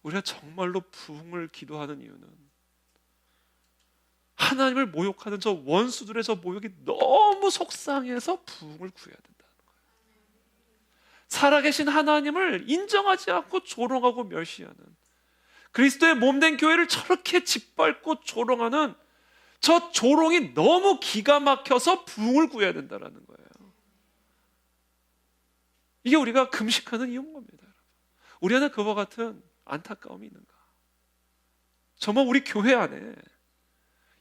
우리가 정말로 부흥을 기도하는 이유는 하나님을 모욕하는 저 원수들의 저 모욕이 너무 속상해서 부흥을 구해야 된다는 거예요. 살아계신 하나님을 인정하지 않고 조롱하고 멸시하는, 그리스도의 몸된 교회를 저렇게 짓밟고 조롱하는 저 조롱이 너무 기가 막혀서 부흥을 구해야 된다는 거예요. 이게 우리가 금식하는 이유인 겁니다. 우리 안에 그와 같은 안타까움이 있는가? 정말 우리 교회 안에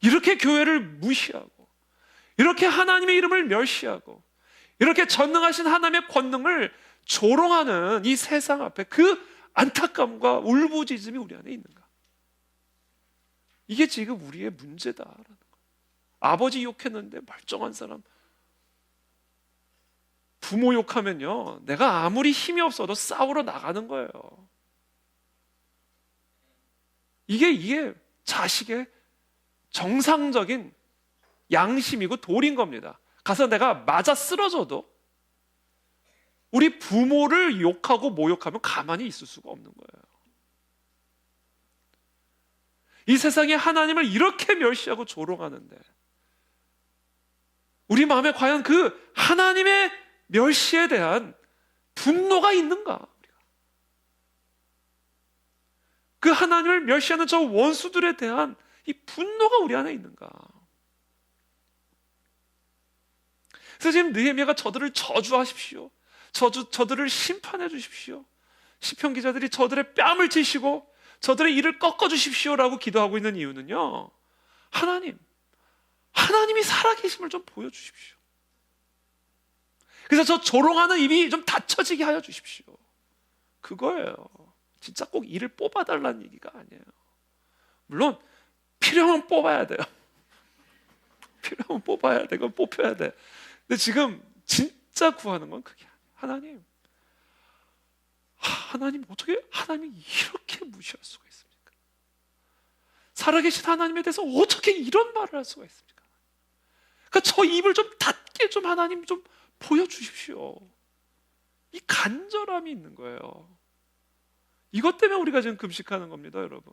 이렇게 교회를 무시하고, 이렇게 하나님의 이름을 멸시하고, 이렇게 전능하신 하나님의 권능을 조롱하는 이 세상 앞에 그 안타까움과 울부짖음이 우리 안에 있는가? 이게 지금 우리의 문제다라는 거예요. 아버지 욕했는데 멀쩡한 사람, 부모 욕하면요, 내가 아무리 힘이 없어도 싸우러 나가는 거예요. 이게 자식의 정상적인 양심이고 도리인 겁니다. 가서 내가 맞아 쓰러져도 우리 부모를 욕하고 모욕하면 가만히 있을 수가 없는 거예요. 이 세상에 하나님을 이렇게 멸시하고 조롱하는데 우리 마음에 과연 그 하나님의 멸시에 대한 분노가 있는가? 그 하나님을 멸시하는 저 원수들에 대한 이 분노가 우리 안에 있는가? 그래서 지금 느헤미야가 저들을 저주하십시오, 저들을 심판해 주십시오, 시편 기자들이 저들의 뺨을 치시고 저들의 이를 꺾어 주십시오라고 기도하고 있는 이유는요, 하나님이 살아계심을 좀 보여주십시오. 그래서 저 조롱하는 입이 좀 닫혀지게 하여 주십시오. 그거예요. 진짜 꼭 이를 뽑아달라는 얘기가 아니에요. 물론 필요하면 뽑아야 돼요. 필요하면 뽑아야 돼. 그건 뽑혀야 돼. 근데 지금 진짜 구하는 건 그게 아니에요. 하나님 어떻게 하나님이 이렇게 무시할 수가 있습니까? 살아계신 하나님에 대해서 어떻게 이런 말을 할 수가 있습니까? 그러니까 저 입을 좀 닫게 좀 하나님 좀 보여주십시오. 이 간절함이 있는 거예요. 이것 때문에 우리가 지금 금식하는 겁니다, 여러분.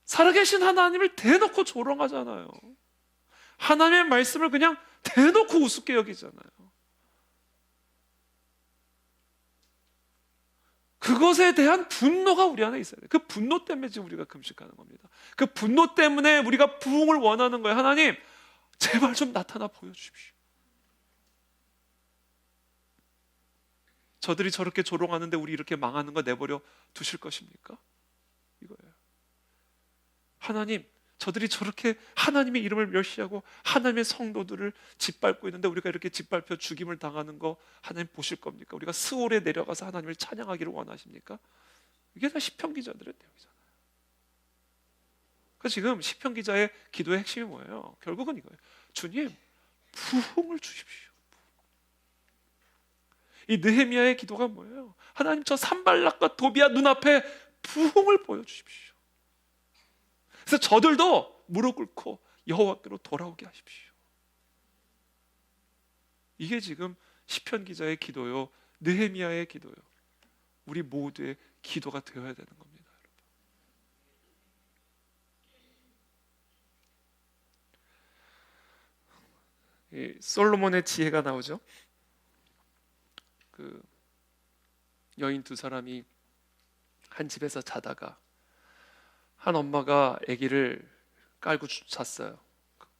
살아계신 하나님을 대놓고 조롱하잖아요. 하나님의 말씀을 그냥 대놓고 우습게 여기잖아요. 그것에 대한 분노가 우리 안에 있어야 돼요. 그 분노 때문에 지금 우리가 금식하는 겁니다. 그 분노 때문에 우리가 부흥을 원하는 거예요. 하나님, 제발 좀 나타나 보여주십시오. 저들이 저렇게 조롱하는데 우리 이렇게 망하는 거 내버려 두실 것입니까? 이거예요. 하나님, 저들이 저렇게 하나님의 이름을 멸시하고 하나님의 성도들을 짓밟고 있는데 우리가 이렇게 짓밟혀 죽임을 당하는 거 하나님 보실 겁니까? 우리가 스올에 내려가서 하나님을 찬양하기를 원하십니까? 이게 다 시편 기자들의 내용이잖아요. 그러니까 지금 시편 기자의 기도의 핵심이 뭐예요? 결국은 이거예요. 주님, 부흥을 주십시오. 이 느헤미야의 기도가 뭐예요? 하나님, 저 산발락과 도비야 눈앞에 부흥을 보여주십시오. 그래서 저들도 무릎 꿇고 여호와께로 돌아오게 하십시오. 이게 지금 시편 기자의 기도요, 느헤미야의 기도요, 우리 모두의 기도가 되어야 되는 겁니다, 여러분. 이 솔로몬의 지혜가 나오죠. 그 여인 두 사람이 한 집에서 자다가 한 엄마가 아기를 깔고 잤어요.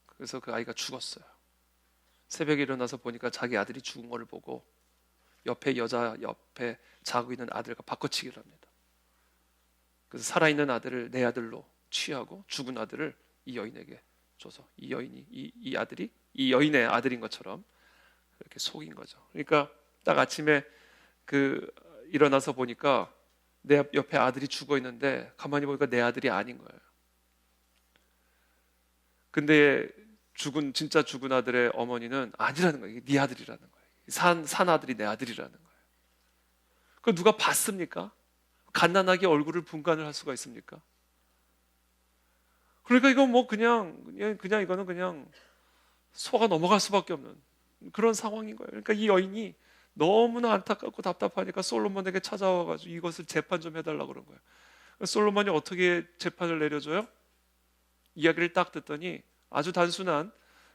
그래서 그 아이가 죽었어요. 새벽에 일어나서 보니까 자기 아들이 죽은 걸 보고 옆에 여자 옆에 자고 있는 아들과 바꿔치기를 합니다. 그래서 살아있는 아들을 내 아들로 취하고 죽은 아들을 이 여인에게 줘서 이 여인이 이 아들이 이 여인의 아들인 것처럼 이렇게 속인 거죠. 그러니까 딱 아침에 그 일어나서 보니까 내 옆에 아들이 죽어 있는데 가만히 보니까 내 아들이 아닌 거예요. 근데 진짜 죽은 아들의 어머니는 아니라는 거예요. 네 아들이라는 거예요. 산 아들이 내 아들이라는 거예요. 그 누가 봤습니까? 갓난아기 얼굴을 분간을 할 수가 있습니까? 그러니까 이건 뭐 그냥 이거는 그냥 속아 넘어갈 수밖에 없는 그런 상황인 거예요. 그러니까 이 여인이 너무나 안타깝고 답답하니까 솔로몬에게 찾아와가지고 이것을 재판 좀 해달라고 그런 거예요. 솔로몬이 어떻게 재판을 내려줘요? 이야기를 딱 듣더니 아주 단순한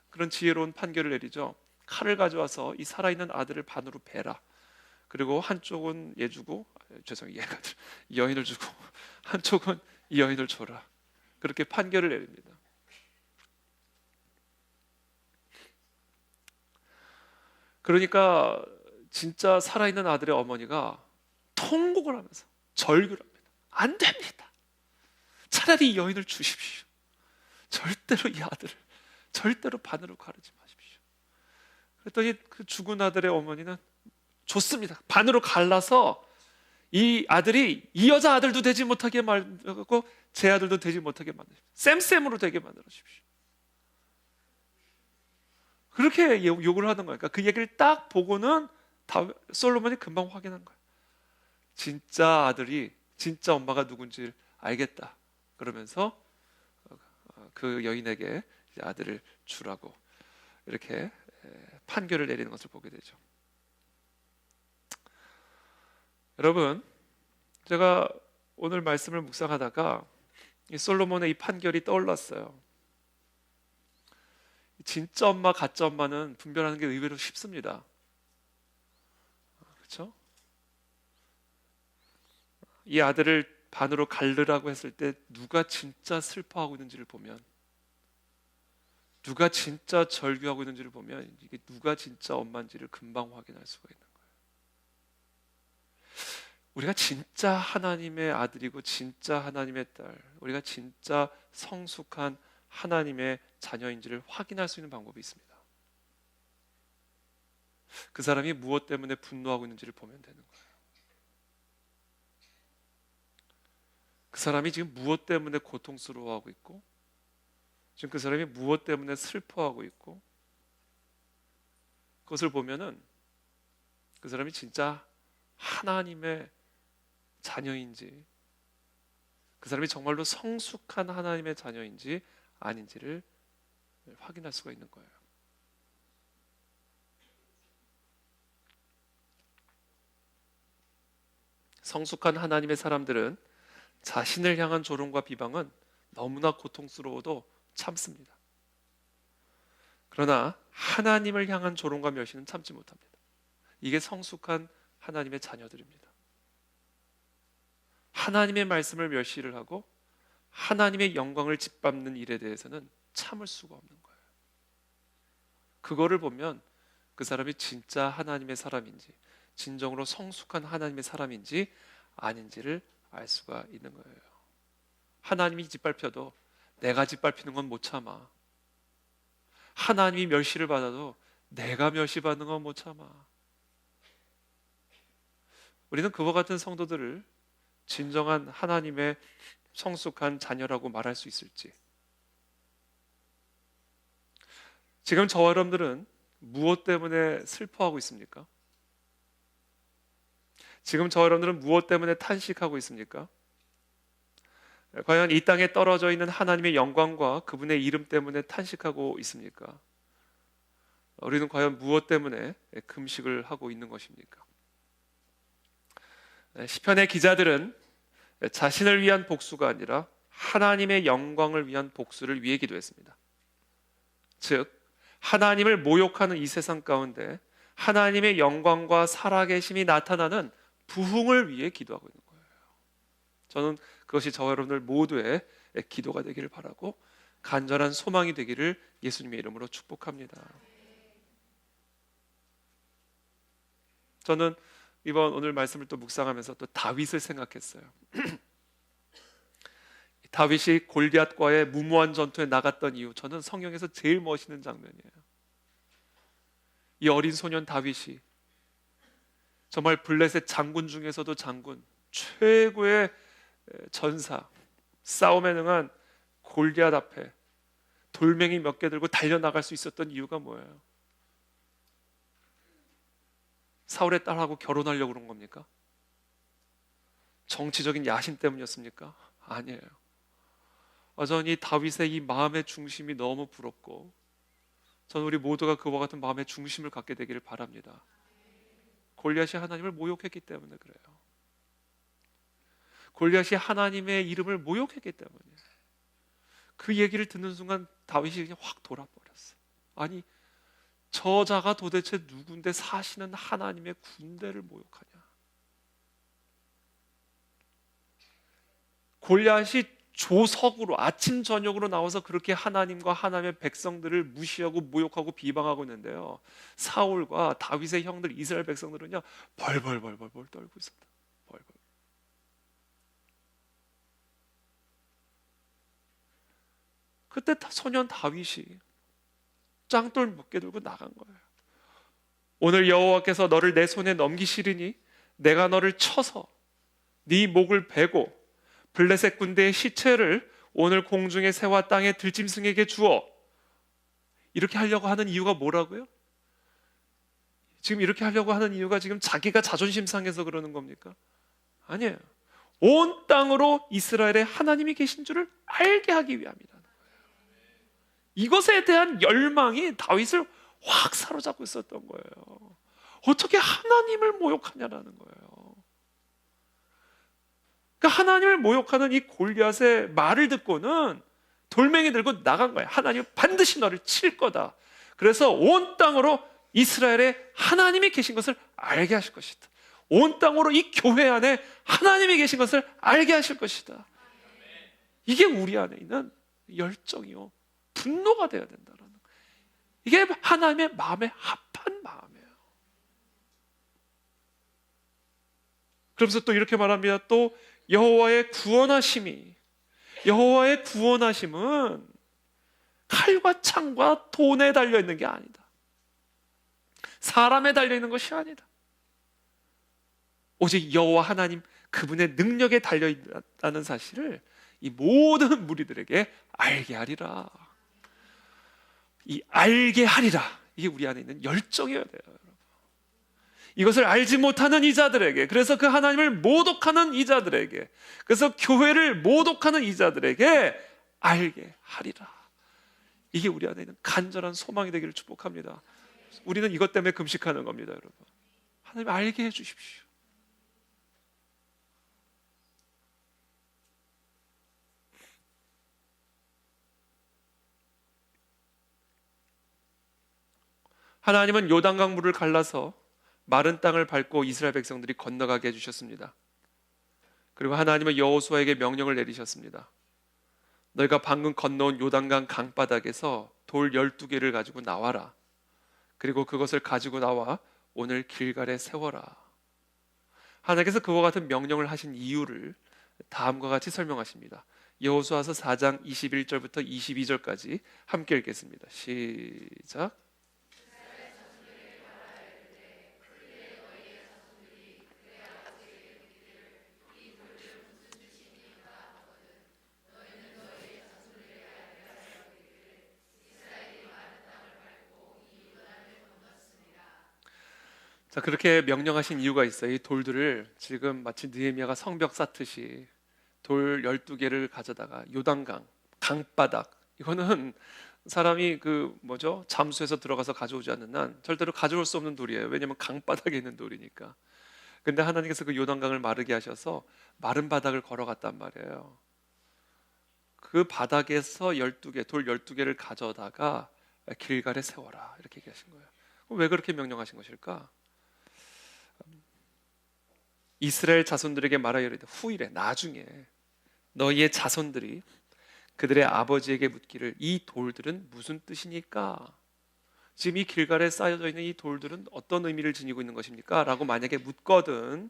그런 지혜로운 판결을 내리죠. 칼을 가져와서 이 살아있는 아들을 반으로 베라. 그리고 한쪽은 얘 주고, 죄송해요, 이 여인을 주고 한쪽은 이 여인을 줘라. 그렇게 판결을 내립니다. 그러니까 진짜 살아있는 아들의 어머니가 통곡을 하면서 절규를 합니다. 안 됩니다. 차라리 이 여인을 주십시오. 절대로 이 아들을 절대로 반으로 가르지 마십시오. 그랬더니 그 죽은 아들의 어머니는 좋습니다. 반으로 갈라서 이 아들이 이 여자 아들도 되지 못하게 만들고 제 아들도 되지 못하게 만드십시오. 쌤으로 되게 만들어 주십시오. 그렇게 욕을 하는 거니까 그 얘기를 딱 보고는 솔로몬이 금방 확인한 거예요. 진짜 아들이 진짜 엄마가 누군지 알겠다. 그러면서 그 여인에게 아들을 주라고 이렇게 판결을 내리는 것을 보게 되죠. 여러분, 제가 오늘 말씀을 묵상하다가 이 솔로몬의 이 판결이 떠올랐어요. 진짜 엄마, 가짜 엄마는 분별하는 게 의외로 쉽습니다. 그렇죠? 이 아들을 반으로 갈르라고 했을 때 누가 진짜 슬퍼하고 있는지를 보면, 누가 진짜 절규하고 있는지를 보면 이게 누가 진짜 엄마인지를 금방 확인할 수가 있는 거예요. 우리가 진짜 하나님의 아들이고 진짜 하나님의 딸, 우리가 진짜 성숙한 하나님의 자녀인지를 확인할 수 있는 방법이 있습니다. 그 사람이 무엇 때문에 분노하고 있는지를 보면 되는 거예요. 그 사람이 지금 무엇 때문에 고통스러워하고 있고, 지금 그 사람이 무엇 때문에 슬퍼하고 있고, 그것을 보면은 그 사람이 진짜 하나님의 자녀인지, 그 사람이 정말로 성숙한 하나님의 자녀인지 아닌지를 확인할 수가 있는 거예요. 성숙한 하나님의 사람들은 자신을 향한 조롱과 비방은 너무나 고통스러워도 참습니다. 그러나 하나님을 향한 조롱과 멸시는 참지 못합니다. 이게 성숙한 하나님의 자녀들입니다. 하나님의 말씀을 멸시를 하고 하나님의 영광을 짓밟는 일에 대해서는 참을 수가 없는 거예요. 그거를 보면 그 사람이 진짜 하나님의 사람인지, 진정으로 성숙한 하나님의 사람인지 아닌지를 알 수가 있는 거예요. 하나님이 짓밟혀도 내가 짓밟히는 건 못 참아. 하나님이 멸시를 받아도 내가 멸시받는 건 못 참아. 우리는 그와 같은 성도들을 진정한 하나님의 성숙한 자녀라고 말할 수 있을지. 지금 저와 여러분들은 무엇 때문에 슬퍼하고 있습니까? 지금 저와 여러분들은 무엇 때문에 탄식하고 있습니까? 과연 이 땅에 떨어져 있는 하나님의 영광과 그분의 이름 때문에 탄식하고 있습니까? 우리는 과연 무엇 때문에 금식을 하고 있는 것입니까? 시편의 기자들은 자신을 위한 복수가 아니라 하나님의 영광을 위한 복수를 위해 기도했습니다. 즉 하나님을 모욕하는 이 세상 가운데 하나님의 영광과 살아계심이 나타나는 부흥을 위해 기도하고 있는 거예요. 저는 그것이 저와 여러분들 모두의 기도가 되기를 바라고 간절한 소망이 되기를 예수님의 이름으로 축복합니다. 저는 이번 오늘 말씀을 또 묵상하면서 또 다윗을 생각했어요. 다윗이 골리앗과의 무모한 전투에 나갔던 이유, 저는 성경에서 제일 멋있는 장면이에요. 이 어린 소년 다윗이 정말 블레셋 장군 중에서도 장군, 최고의 전사, 싸움에 능한 골리앗 앞에 돌멩이 몇 개 들고 달려나갈 수 있었던 이유가 뭐예요? 사울의 딸하고 결혼하려고 그런 겁니까? 정치적인 야심 때문이었습니까? 아니에요. 여전히 다윗의 이 마음의 중심이 너무 부럽고, 저는 우리 모두가 그와 같은 마음의 중심을 갖게 되기를 바랍니다. 골리앗이 하나님을 모욕했기 때문에 그래요. 골리앗이 하나님의 이름을 모욕했기 때문에. 그 얘기를 듣는 순간 다윗이 그냥 확 돌아버렸어. 아니, 저자가 도대체 누군데 사시는 하나님의 군대를 모욕하냐? 골리앗이 조석으로 아침 저녁으로 나와서 그렇게 하나님과 하나님의 백성들을 무시하고 모욕하고 비방하고 있는데요, 사울과 다윗의 형들 이스라엘 백성들은요 벌벌벌벌 떨고 있었다. 벌벌. 그때 소년 다윗이 짱돌 몇 개 들고 나간 거예요. 오늘 여호와께서 너를 내 손에 넘기시리니 내가 너를 쳐서 네 목을 베고 블레셋 군대의 시체를 오늘 공중의 새와 땅의 들짐승에게 주어. 이렇게 하려고 하는 이유가 뭐라고요? 지금 이렇게 하려고 하는 이유가 지금 자기가 자존심 상해서 그러는 겁니까? 아니에요. 온 땅으로 이스라엘에 하나님이 계신 줄을 알게 하기 위함이라는 거예요. 이것에 대한 열망이 다윗을 확 사로잡고 있었던 거예요. 어떻게 하나님을 모욕하냐라는 거예요. 그러니까 하나님을 모욕하는 이 골리앗의 말을 듣고는 돌멩이 들고 나간 거예요. 하나님 반드시 너를 칠 거다. 그래서 온 땅으로 이스라엘에 하나님이 계신 것을 알게 하실 것이다. 온 땅으로 이 교회 안에 하나님이 계신 것을 알게 하실 것이다. 이게 우리 안에 있는 열정이요, 분노가 되어야 된다는 거예요. 이게 하나님의 마음에 합한 마음이에요. 그러면서 또 이렇게 말합니다. 또 여호와의 구원하심은 칼과 창과 돈에 달려있는 게 아니다. 사람에 달려있는 것이 아니다. 오직 여호와 하나님 그분의 능력에 달려있다는 사실을 이 모든 무리들에게 알게 하리라. 이 알게 하리라, 이게 우리 안에 있는 열정이어야 돼요. 이것을 알지 못하는 이자들에게, 그래서 그 하나님을 모독하는 이자들에게, 그래서 교회를 모독하는 이자들에게 알게 하리라. 이게 우리 안에 있는 간절한 소망이 되기를 축복합니다. 우리는 이것 때문에 금식하는 겁니다, 여러분. 하나님 알게 해주십시오. 하나님은 요단강 물을 갈라서 마른 땅을 밟고 이스라엘 백성들이 건너가게 해주셨습니다. 그리고 하나님은 여호수아에게 명령을 내리셨습니다. 너희가 방금 건너온 요단강 강바닥에서 돌 12개를 가지고 나와라. 그리고 그것을 가지고 나와 오늘 길갈에 세워라. 하나님께서 그와 같은 명령을 하신 이유를 다음과 같이 설명하십니다. 여호수아서 4장 21절부터 22절까지 함께 읽겠습니다. 시작. 자, 그렇게 명령하신 이유가 있어요. 이 돌들을 지금 마치 느헤미야가 성벽 쌓듯이 돌 12개를 가져다가 요단강 강바닥, 이거는 사람이 잠수해서 들어가서 가져오지 않는 한 절대로 가져올 수 없는 돌이에요. 왜냐하면 강바닥에 있는 돌이니까. 근데 하나님께서 그 요단강을 마르게 하셔서 마른 바닥을 걸어갔단 말이에요. 그 바닥에서 돌 12개를 가져다가 길갈에 세워라, 이렇게 얘기하신 거예요. 왜 그렇게 명령하신 것일까? 이스라엘 자손들에게 말하여 이르되 후일에 나중에 너희의 자손들이 그들의 아버지에게 묻기를 이 돌들은 무슨 뜻이니까? 지금 이 길갈에 쌓여져 있는 이 돌들은 어떤 의미를 지니고 있는 것입니까? 라고 만약에 묻거든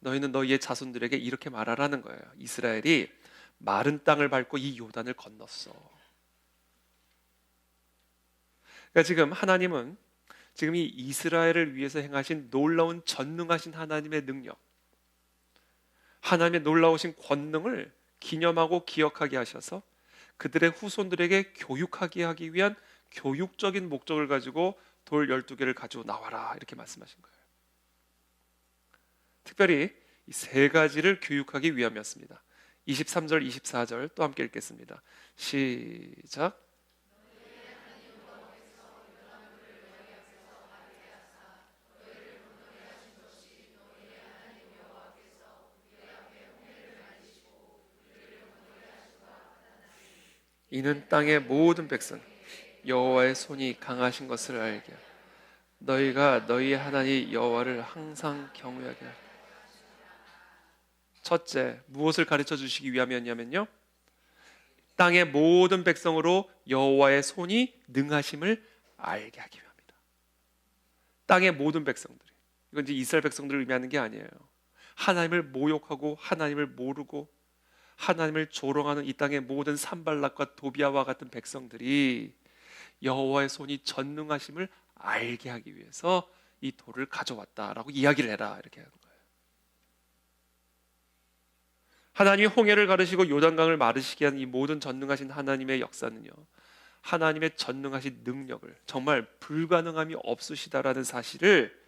너희는 너희의 자손들에게 이렇게 말하라는 거예요. 이스라엘이 마른 땅을 밟고 이 요단을 건넜어. 그러니까 지금 하나님은 지금 이 이스라엘을 위해서 행하신 놀라운 전능하신 하나님의 능력, 하나님의 놀라우신 권능을 기념하고 기억하게 하셔서 그들의 후손들에게 교육하게 하기 위한 교육적인 목적을 가지고 돌 12개를 가지고 나와라 이렇게 말씀하신 거예요. 특별히 이 세 가지를 교육하기 위함이었습니다. 23절, 24절 또 함께 읽겠습니다. 시작. 이는 땅의 모든 백성 여호와의 손이 강하신 것을 알게 하라. 너희가 너희 하나님 여호와를 항상 경외하게 하라. 첫째, 무엇을 가르쳐 주시기 위함이었냐면요, 땅의 모든 백성으로 여호와의 손이 능하심을 알게 하기 위함이다. 땅의 모든 백성들이, 이건 이제 이스라엘 백성들을 의미하는 게 아니에요. 하나님을 모욕하고 하나님을 모르고 하나님을 조롱하는 이 땅의 모든 산발락과 도비아와 같은 백성들이 여호와의 손이 전능하심을 알게 하기 위해서 이 돌을 가져왔다라고 이야기를 해라 이렇게 하는 거예요. 하나님이 홍해를 가르시고 요단강을 마르시게 한 이 모든 전능하신 하나님의 역사는요, 하나님의 전능하신 능력을, 정말 불가능함이 없으시다라는 사실을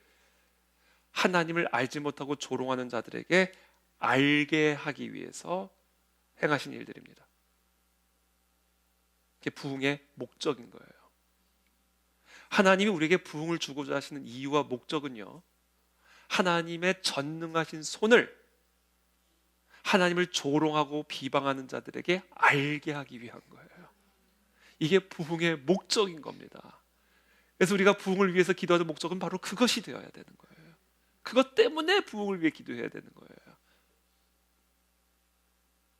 하나님을 알지 못하고 조롱하는 자들에게 알게 하기 위해서 행하신 일들입니다. 그게 부흥의 목적인 거예요. 하나님이 우리에게 부흥을 주고자 하시는 이유와 목적은요, 하나님의 전능하신 손을 하나님을 조롱하고 비방하는 자들에게 알게 하기 위한 거예요. 이게 부흥의 목적인 겁니다. 그래서 우리가 부흥을 위해서 기도하는 목적은 바로 그것이 되어야 되는 거예요. 그것 때문에 부흥을 위해 기도해야 되는 거예요.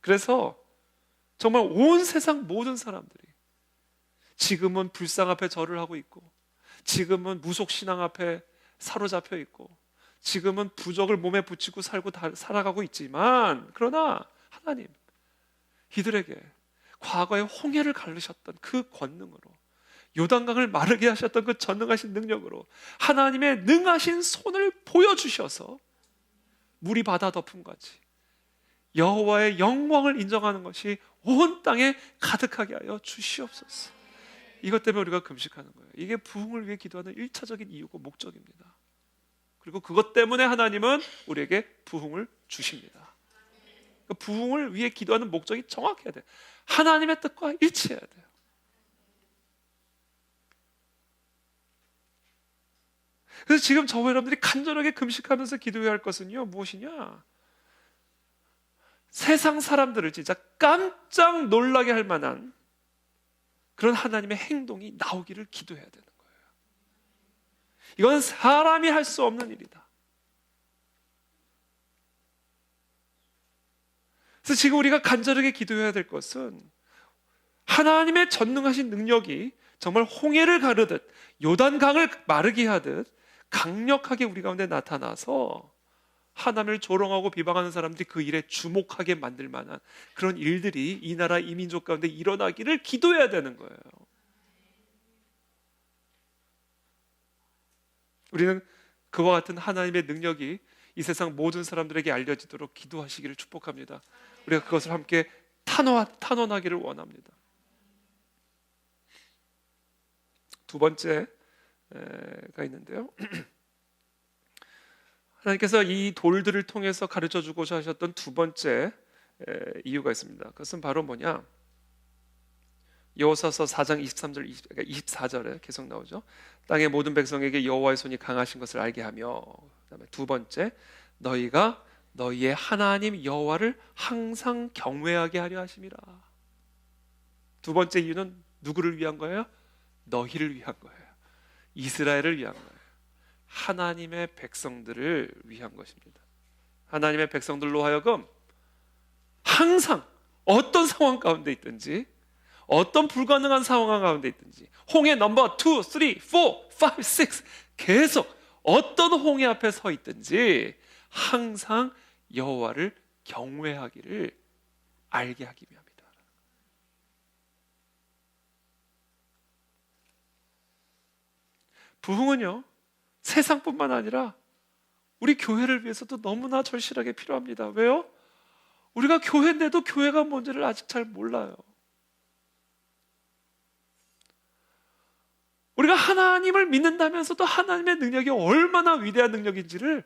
그래서 정말 온 세상 모든 사람들이 지금은 불상 앞에 절을 하고 있고, 지금은 무속신앙 앞에 사로잡혀 있고, 지금은 부적을 몸에 붙이고 살아가고 있지만, 그러나 하나님, 이들에게 과거에 홍해를 가르셨던 그 권능으로, 요단강을 마르게 하셨던 그 전능하신 능력으로 하나님의 능하신 손을 보여주셔서 물이 바다 덮음같이 여호와의 영광을 인정하는 것이 온 땅에 가득하게 하여 주시옵소서. 이것 때문에 우리가 금식하는 거예요. 이게 부흥을 위해 기도하는 1차적인 이유고 목적입니다. 그리고 그것 때문에 하나님은 우리에게 부흥을 주십니다. 그러니까 부흥을 위해 기도하는 목적이 정확해야 돼요. 하나님의 뜻과 일치해야 돼요. 그래서 지금 저와 여러분들이 간절하게 금식하면서 기도해야 할 것은요, 무엇이냐? 세상 사람들을 진짜 깜짝 놀라게 할 만한 그런 하나님의 행동이 나오기를 기도해야 되는 거예요. 이건 사람이 할 수 없는 일이다. 그래서 지금 우리가 간절하게 기도해야 될 것은 하나님의 전능하신 능력이 정말 홍해를 가르듯 요단강을 마르게 하듯 강력하게 우리 가운데 나타나서 하나님을 조롱하고 비방하는 사람들이 그 일에 주목하게 만들 만한 그런 일들이 이 나라 이 민족 가운데 일어나기를 기도해야 되는 거예요. 우리는 그와 같은 하나님의 능력이 이 세상 모든 사람들에게 알려지도록 기도하시기를 축복합니다. 우리가 그것을 함께 탄원하기를 원합니다. 두 번째가 있는데요, 하나님께서 이 돌들을 통해서 가르쳐 주고자 하셨던 두 번째 이유가 있습니다. 그것은 바로 뭐냐? 여호수아서 4장 23절 24절에 계속 나오죠. 땅의 모든 백성에게 여호와의 손이 강하신 것을 알게 하며, 그다음에 두 번째, 너희가 너희의 하나님 여호와를 항상 경외하게 하려 하심이라. 두 번째 이유는 누구를 위한 거예요? 너희를 위한 거예요. 이스라엘을 위한 거예요. 하나님의 백성들을 위한 것입니다. 하나님의 백성들로 하여금 항상 어떤 상황 가운데 있든지, 어떤 불가능한 상황 가운데 있든지, 홍해 넘버 2, 3, 4, 5, 6 계속 어떤 홍해 앞에 서 있든지 항상 여호와를 경외하기를 알게 하기 위함이다. 부흥은요, 세상뿐만 아니라 우리 교회를 위해서도 너무나 절실하게 필요합니다. 왜요? 우리가 교회인데도 교회가 뭔지를 아직 잘 몰라요. 우리가 하나님을 믿는다면서도 하나님의 능력이 얼마나 위대한 능력인지를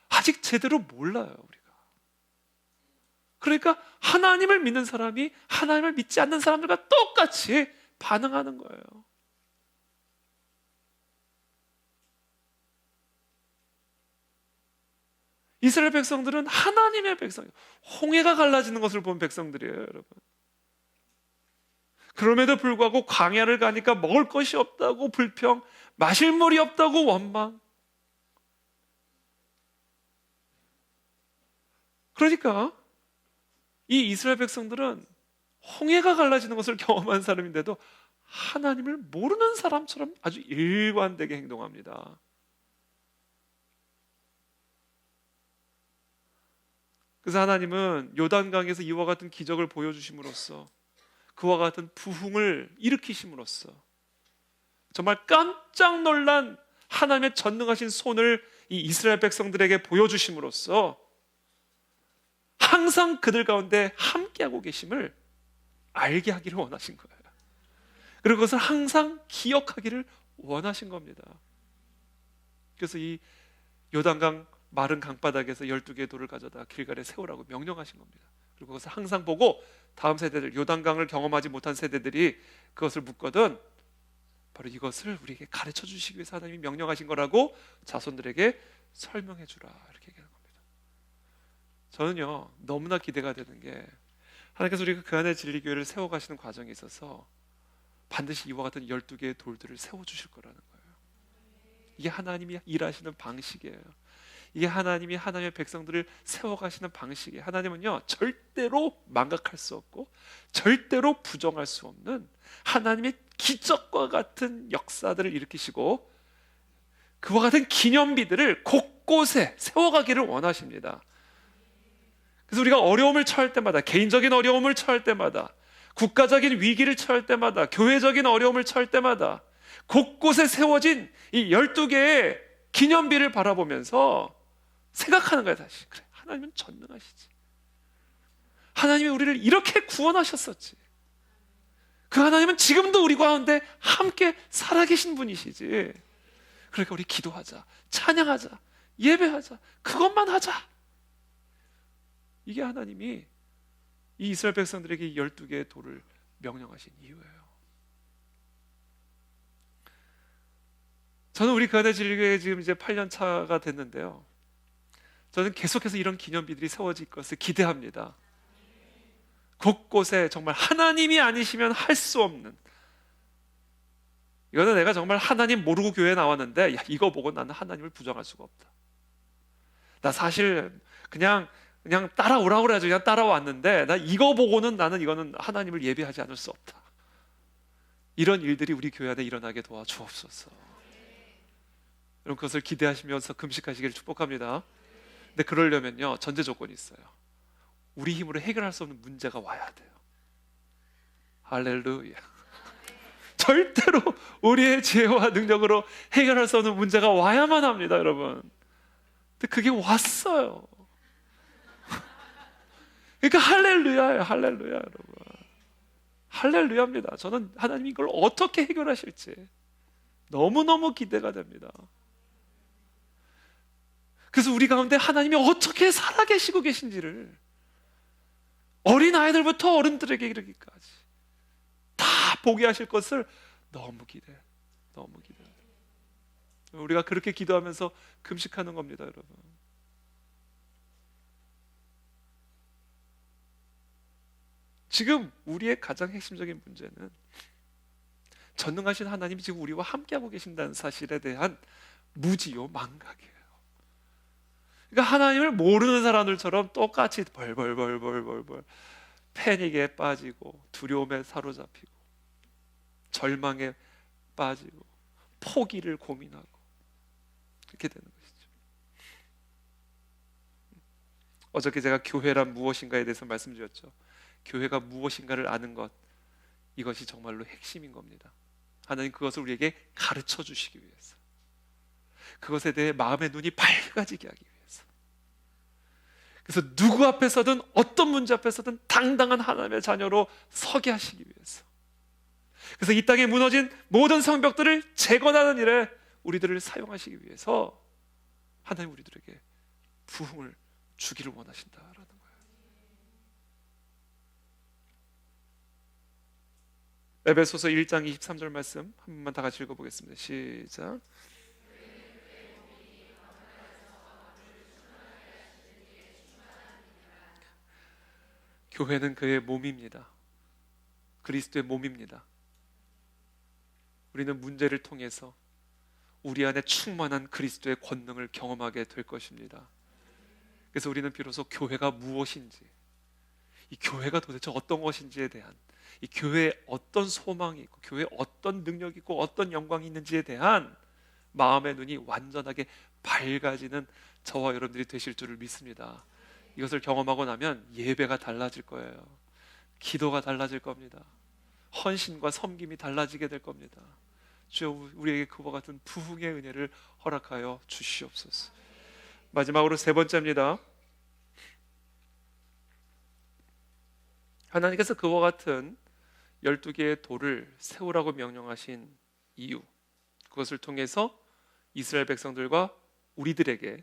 아직 제대로 몰라요, 우리가. 그러니까 하나님을 믿는 사람이 하나님을 믿지 않는 사람들과 똑같이 반응하는 거예요. 이스라엘 백성들은 하나님의 백성이에요. 홍해가 갈라지는 것을 본 백성들이에요, 여러분. 그럼에도 불구하고 광야를 가니까 먹을 것이 없다고 불평, 마실 물이 없다고 원망. 그러니까 이 이스라엘 백성들은 홍해가 갈라지는 것을 경험한 사람인데도 하나님을 모르는 사람처럼 아주 일관되게 행동합니다. 그래서 하나님은 요단강에서 이와 같은 기적을 보여주심으로써, 그와 같은 부흥을 일으키심으로써 정말 깜짝 놀란 하나님의 전능하신 손을 이 이스라엘 백성들에게 보여주심으로써 항상 그들 가운데 함께하고 계심을 알게 하기를 원하신 거예요. 그리고 그것을 항상 기억하기를 원하신 겁니다. 그래서 이 요단강 마른 강바닥에서 12개의 돌을 가져다 길갈에 세우라고 명령하신 겁니다. 그리고 그것을 항상 보고 다음 세대들, 요단강을 경험하지 못한 세대들이 그것을 묻거든 바로 이것을 우리에게 가르쳐 주시기 위해서 하나님이 명령하신 거라고 자손들에게 설명해 주라, 이렇게 얘기하는 겁니다. 저는요, 너무나 기대가 되는 게 하나님께서 우리가 그 안에 진리교회를 세워가시는 과정에 있어서 반드시 이와 같은 12개의 돌들을 세워주실 거라는 거예요. 이게 하나님이 일하시는 방식이에요. 이게 하나님이 하나님의 백성들을 세워가시는 방식이에요. 하나님은요, 절대로 망각할 수 없고 절대로 부정할 수 없는 하나님의 기적과 같은 역사들을 일으키시고 그와 같은 기념비들을 곳곳에 세워가기를 원하십니다. 그래서 우리가 어려움을 처할 때마다, 개인적인 어려움을 처할 때마다, 국가적인 위기를 처할 때마다, 교회적인 어려움을 처할 때마다 곳곳에 세워진 이 12개의 기념비를 바라보면서 생각하는 거야. 다시, 그래, 하나님은 전능하시지. 하나님이 우리를 이렇게 구원하셨었지. 그 하나님은 지금도 우리 가운데 함께 살아계신 분이시지. 그러니까 우리 기도하자, 찬양하자, 예배하자, 그것만 하자. 이게 하나님이 이 이스라엘 백성들에게 12개의 돌을 명령하신 이유예요. 저는 우리 그안의 진리교회 지금 이제 8년 차가 됐는데요, 저는 계속해서 이런 기념비들이 세워질 것을 기대합니다. 곳곳에 정말 하나님이 아니시면 할 수 없는, 이거는 내가 정말 하나님 모르고 교회에 나왔는데, 야, 이거 보고 나는 하나님을 부정할 수가 없다. 나 사실 그냥 따라오라고 그래가지고 그냥 따라왔는데, 나 이거 보고는 나는 이거는 하나님을 예배하지 않을 수 없다. 이런 일들이 우리 교회 안에 일어나게 도와주옵소서. 여러분, 그것을 기대하시면서 금식하시기를 축복합니다. 근데 그러려면요, 전제 조건이 있어요. 우리 힘으로 해결할 수 없는 문제가 와야 돼요. 할렐루야. 절대로 우리의 지혜와 능력으로 해결할 수 없는 문제가 와야만 합니다, 여러분. 근데 그게 왔어요. 그러니까 할렐루야예요. 할렐루야, 여러분. 할렐루야입니다. 저는 하나님이 이걸 어떻게 해결하실지 너무너무 기대가 됩니다. 그래서 우리 가운데 하나님이 어떻게 살아계시고 계신지를 어린아이들부터 어른들에게 이르기까지 다 보게 하실 것을 너무 기대해요. 우리가 그렇게 기도하면서 금식하는 겁니다, 여러분. 지금 우리의 가장 핵심적인 문제는 전능하신 하나님이 지금 우리와 함께하고 계신다는 사실에 대한 무지요, 망각이에요. 그러니까 하나님을 모르는 사람들처럼 똑같이 벌벌벌벌벌벌 패닉에 빠지고 두려움에 사로잡히고 절망에 빠지고 포기를 고민하고 그렇게 되는 것이죠. 어저께 제가 교회란 무엇인가에 대해서 말씀드렸죠. 교회가 무엇인가를 아는 것, 이것이 정말로 핵심인 겁니다. 하나님 그것을 우리에게 가르쳐 주시기 위해서, 그것에 대해 마음의 눈이 밝아지게 하기 위해서, 그래서 누구 앞에서든 어떤 문제 앞에서든 당당한 하나님의 자녀로 서게 하시기 위해서, 그래서 이 땅에 무너진 모든 성벽들을 재건하는 일에 우리들을 사용하시기 위해서 하나님 우리들에게 부흥을 주기를 원하신다라는 거예요. 에베소서 1장 23절 말씀 한 번만 다 같이 읽어보겠습니다. 시작. 교회는 그의 몸입니다. 그리스도의 몸입니다. 우리는 문제를 통해서 우리 안에 충만한 그리스도의 권능을 경험하게 될 것입니다. 그래서 우리는 비로소 교회가 무엇인지, 이 교회가 도대체 어떤 것인지에 대한, 이 교회에 어떤 소망이 있고 교회에 어떤 능력이 있고 어떤 영광이 있는지에 대한 마음의 눈이 완전하게 밝아지는 저와 여러분들이 되실 줄을 믿습니다. 이것을 경험하고 나면 예배가 달라질 거예요. 기도가 달라질 겁니다. 헌신과 섬김이 달라지게 될 겁니다. 주여 우리에게 그와 같은 부흥의 은혜를 허락하여 주시옵소서. 마지막으로 세 번째입니다. 하나님께서 그와 같은 12개의 돌을 세우라고 명령하신 이유, 그것을 통해서 이스라엘 백성들과 우리들에게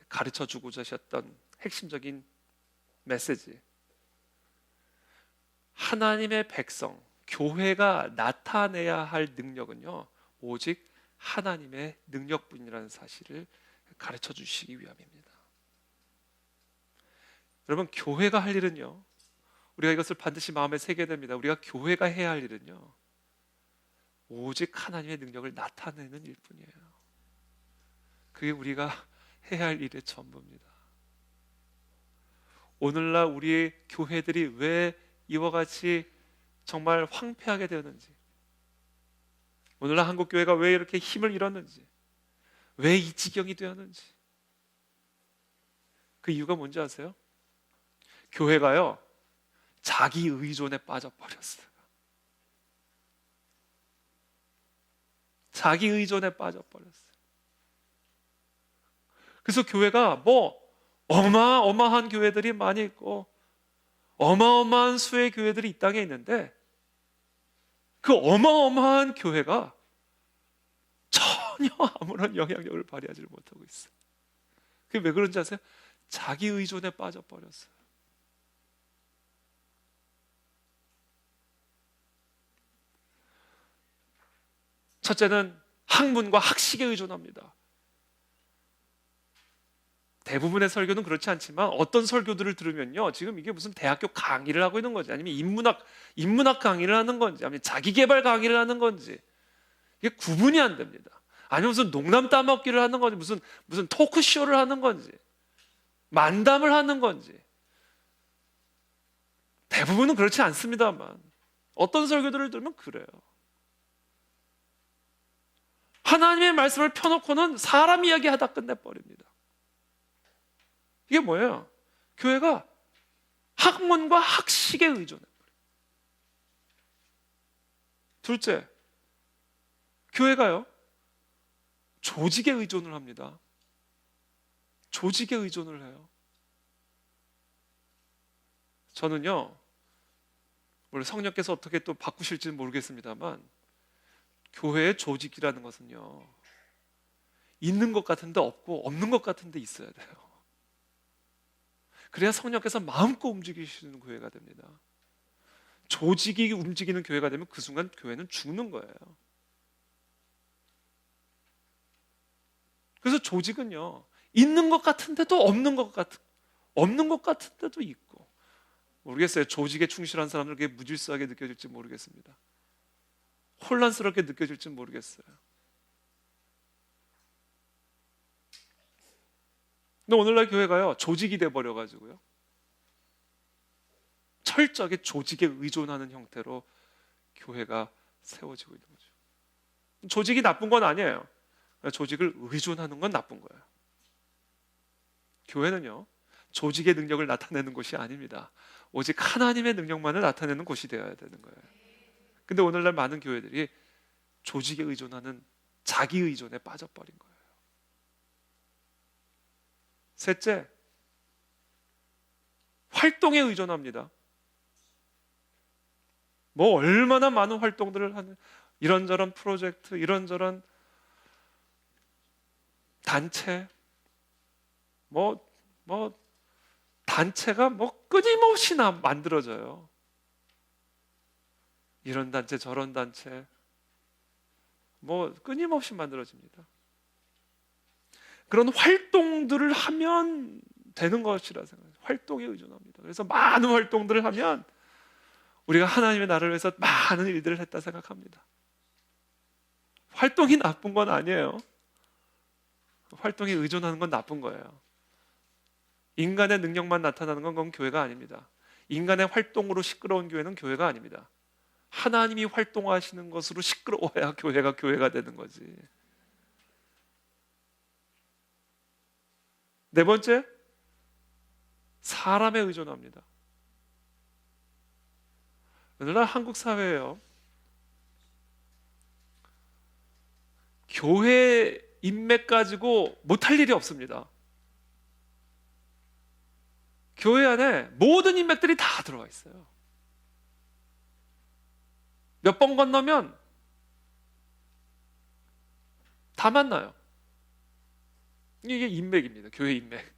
가르쳐 주고자 하셨던 핵심적인 메시지, 하나님의 백성, 교회가 나타내야 할 능력은요 오직 하나님의 능력뿐이라는 사실을 가르쳐 주시기 위함입니다. 여러분, 교회가 할 일은요, 우리가 이것을 반드시 마음에 새겨야 됩니다. 우리가 교회가 해야 할 일은요 오직 하나님의 능력을 나타내는 일뿐이에요. 그게 우리가 해야 할 일의 전부입니다. 오늘날 우리의 교회들이 왜 이와 같이 정말 황폐하게 되었는지, 오늘날 한국교회가 왜 이렇게 힘을 잃었는지, 왜 이 지경이 되었는지, 그 이유가 뭔지 아세요? 교회가요 자기 의존에 빠져버렸어요. 자기 의존에 빠져버렸어요. 그래서 교회가 뭐 어마어마한 교회들이 많이 있고 어마어마한 수의 교회들이 이 땅에 있는데, 그 어마어마한 교회가 전혀 아무런 영향력을 발휘하지 못하고 있어요. 그게 왜 그런지 아세요? 자기 의존에 빠져버렸어요. 첫째는 학문과 학식에 의존합니다. 대부분의 설교는 그렇지 않지만 어떤 설교들을 들으면요, 지금 이게 무슨 대학교 강의를 하고 있는 건지, 아니면 인문학 강의를 하는 건지, 아니면 자기계발 강의를 하는 건지, 이게 구분이 안 됩니다. 아니면 무슨 농담 따먹기를 하는 건지, 무슨 토크쇼를 하는 건지, 만담을 하는 건지. 대부분은 그렇지 않습니다만 어떤 설교들을 들으면 그래요. 하나님의 말씀을 펴놓고는 사람 이야기 하다 끝내버립니다. 이게 뭐예요? 교회가 학문과 학식에 의존해버려요. 둘째, 교회가요 조직에 의존을 합니다. 조직에 의존을 해요. 저는요, 물론 성령께서 어떻게 또 바꾸실지는 모르겠습니다만, 교회의 조직이라는 것은요 있는 것 같은데 없고 없는 것 같은데 있어야 돼요. 그래야 성령께서 마음껏 움직이시는 교회가 됩니다. 조직이 움직이는 교회가 되면 그 순간 교회는 죽는 거예요. 그래서 조직은요 있는 것 같은데도 없는 것 같은데도 있고. 모르겠어요. 조직에 충실한 사람들에게 무질서하게 느껴질지 모르겠습니다. 혼란스럽게 느껴질지 모르겠어요. 근데 오늘날 교회가요, 조직이 돼 버려 가지고요, 철저하게 조직에 의존하는 형태로 교회가 세워지고 있는 거죠. 조직이 나쁜 건 아니에요. 조직을 의존하는 건 나쁜 거예요. 교회는요, 조직의 능력을 나타내는 곳이 아닙니다. 오직 하나님의 능력만을 나타내는 곳이 되어야 되는 거예요. 근데 오늘날 많은 교회들이 조직에 의존하는 자기 의존에 빠져버린 거예요. 셋째, 활동에 의존합니다. 뭐 얼마나 많은 활동들을 하는, 이런저런 프로젝트, 이런저런 단체, 뭐 단체가 뭐 끊임없이 만들어져요. 이런 단체 저런 단체 뭐 끊임없이 만들어집니다. 그런 활동들을 하면 되는 것이라 생각해요. 활동에 의존합니다. 그래서 많은 활동들을 하면 우리가 하나님의 나라를 위해서 많은 일들을 했다 생각합니다. 활동이 나쁜 건 아니에요. 활동에 의존하는 건 나쁜 거예요. 인간의 능력만 나타나는 건 그건 교회가 아닙니다. 인간의 활동으로 시끄러운 교회는 교회가 아닙니다. 하나님이 활동하시는 것으로 시끄러워야 교회가 되는 거지. 네 번째, 사람에 의존합니다. 오늘날 한국 사회에요, 교회 인맥 가지고 못할 일이 없습니다. 교회 안에 모든 인맥들이 다 들어와 있어요. 몇 번 건너면 다 만나요. 이게 인맥입니다. 교회 인맥.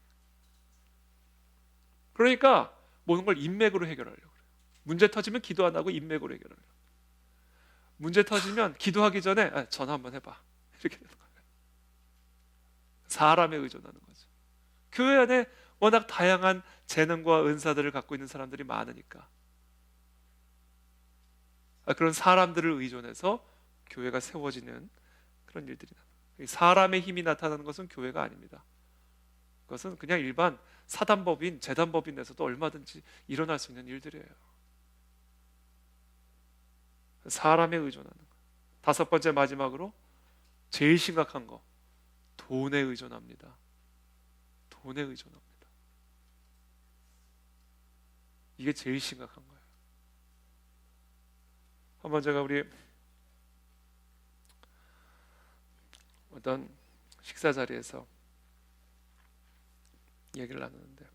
그러니까 모든 걸 인맥으로 해결하려고 그래요. 문제 터지면 기도 안 하고 인맥으로 해결하려고. 문제 터지면 기도하기 전에 전화 한번 해봐. 이렇게 되는 거예요. 사람에 의존하는 거죠. 교회 안에 워낙 다양한 재능과 은사들을 갖고 있는 사람들이 많으니까 그런 사람들을 의존해서 교회가 세워지는 그런 일들이 나타나요. 사람의 힘이 나타나는 것은 교회가 아닙니다. 그것은 그냥 일반 사단법인, 재단법인에서도 얼마든지 일어날 수 있는 일들이에요. 사람에 의존하는 것. 다섯 번째, 마지막으로 제일 심각한 거, 돈에 의존합니다. 돈에 의존합니다. 이게 제일 심각한 거예요. 한번 제가 우리 어떤 식사 자리에서 얘기를 나누는데,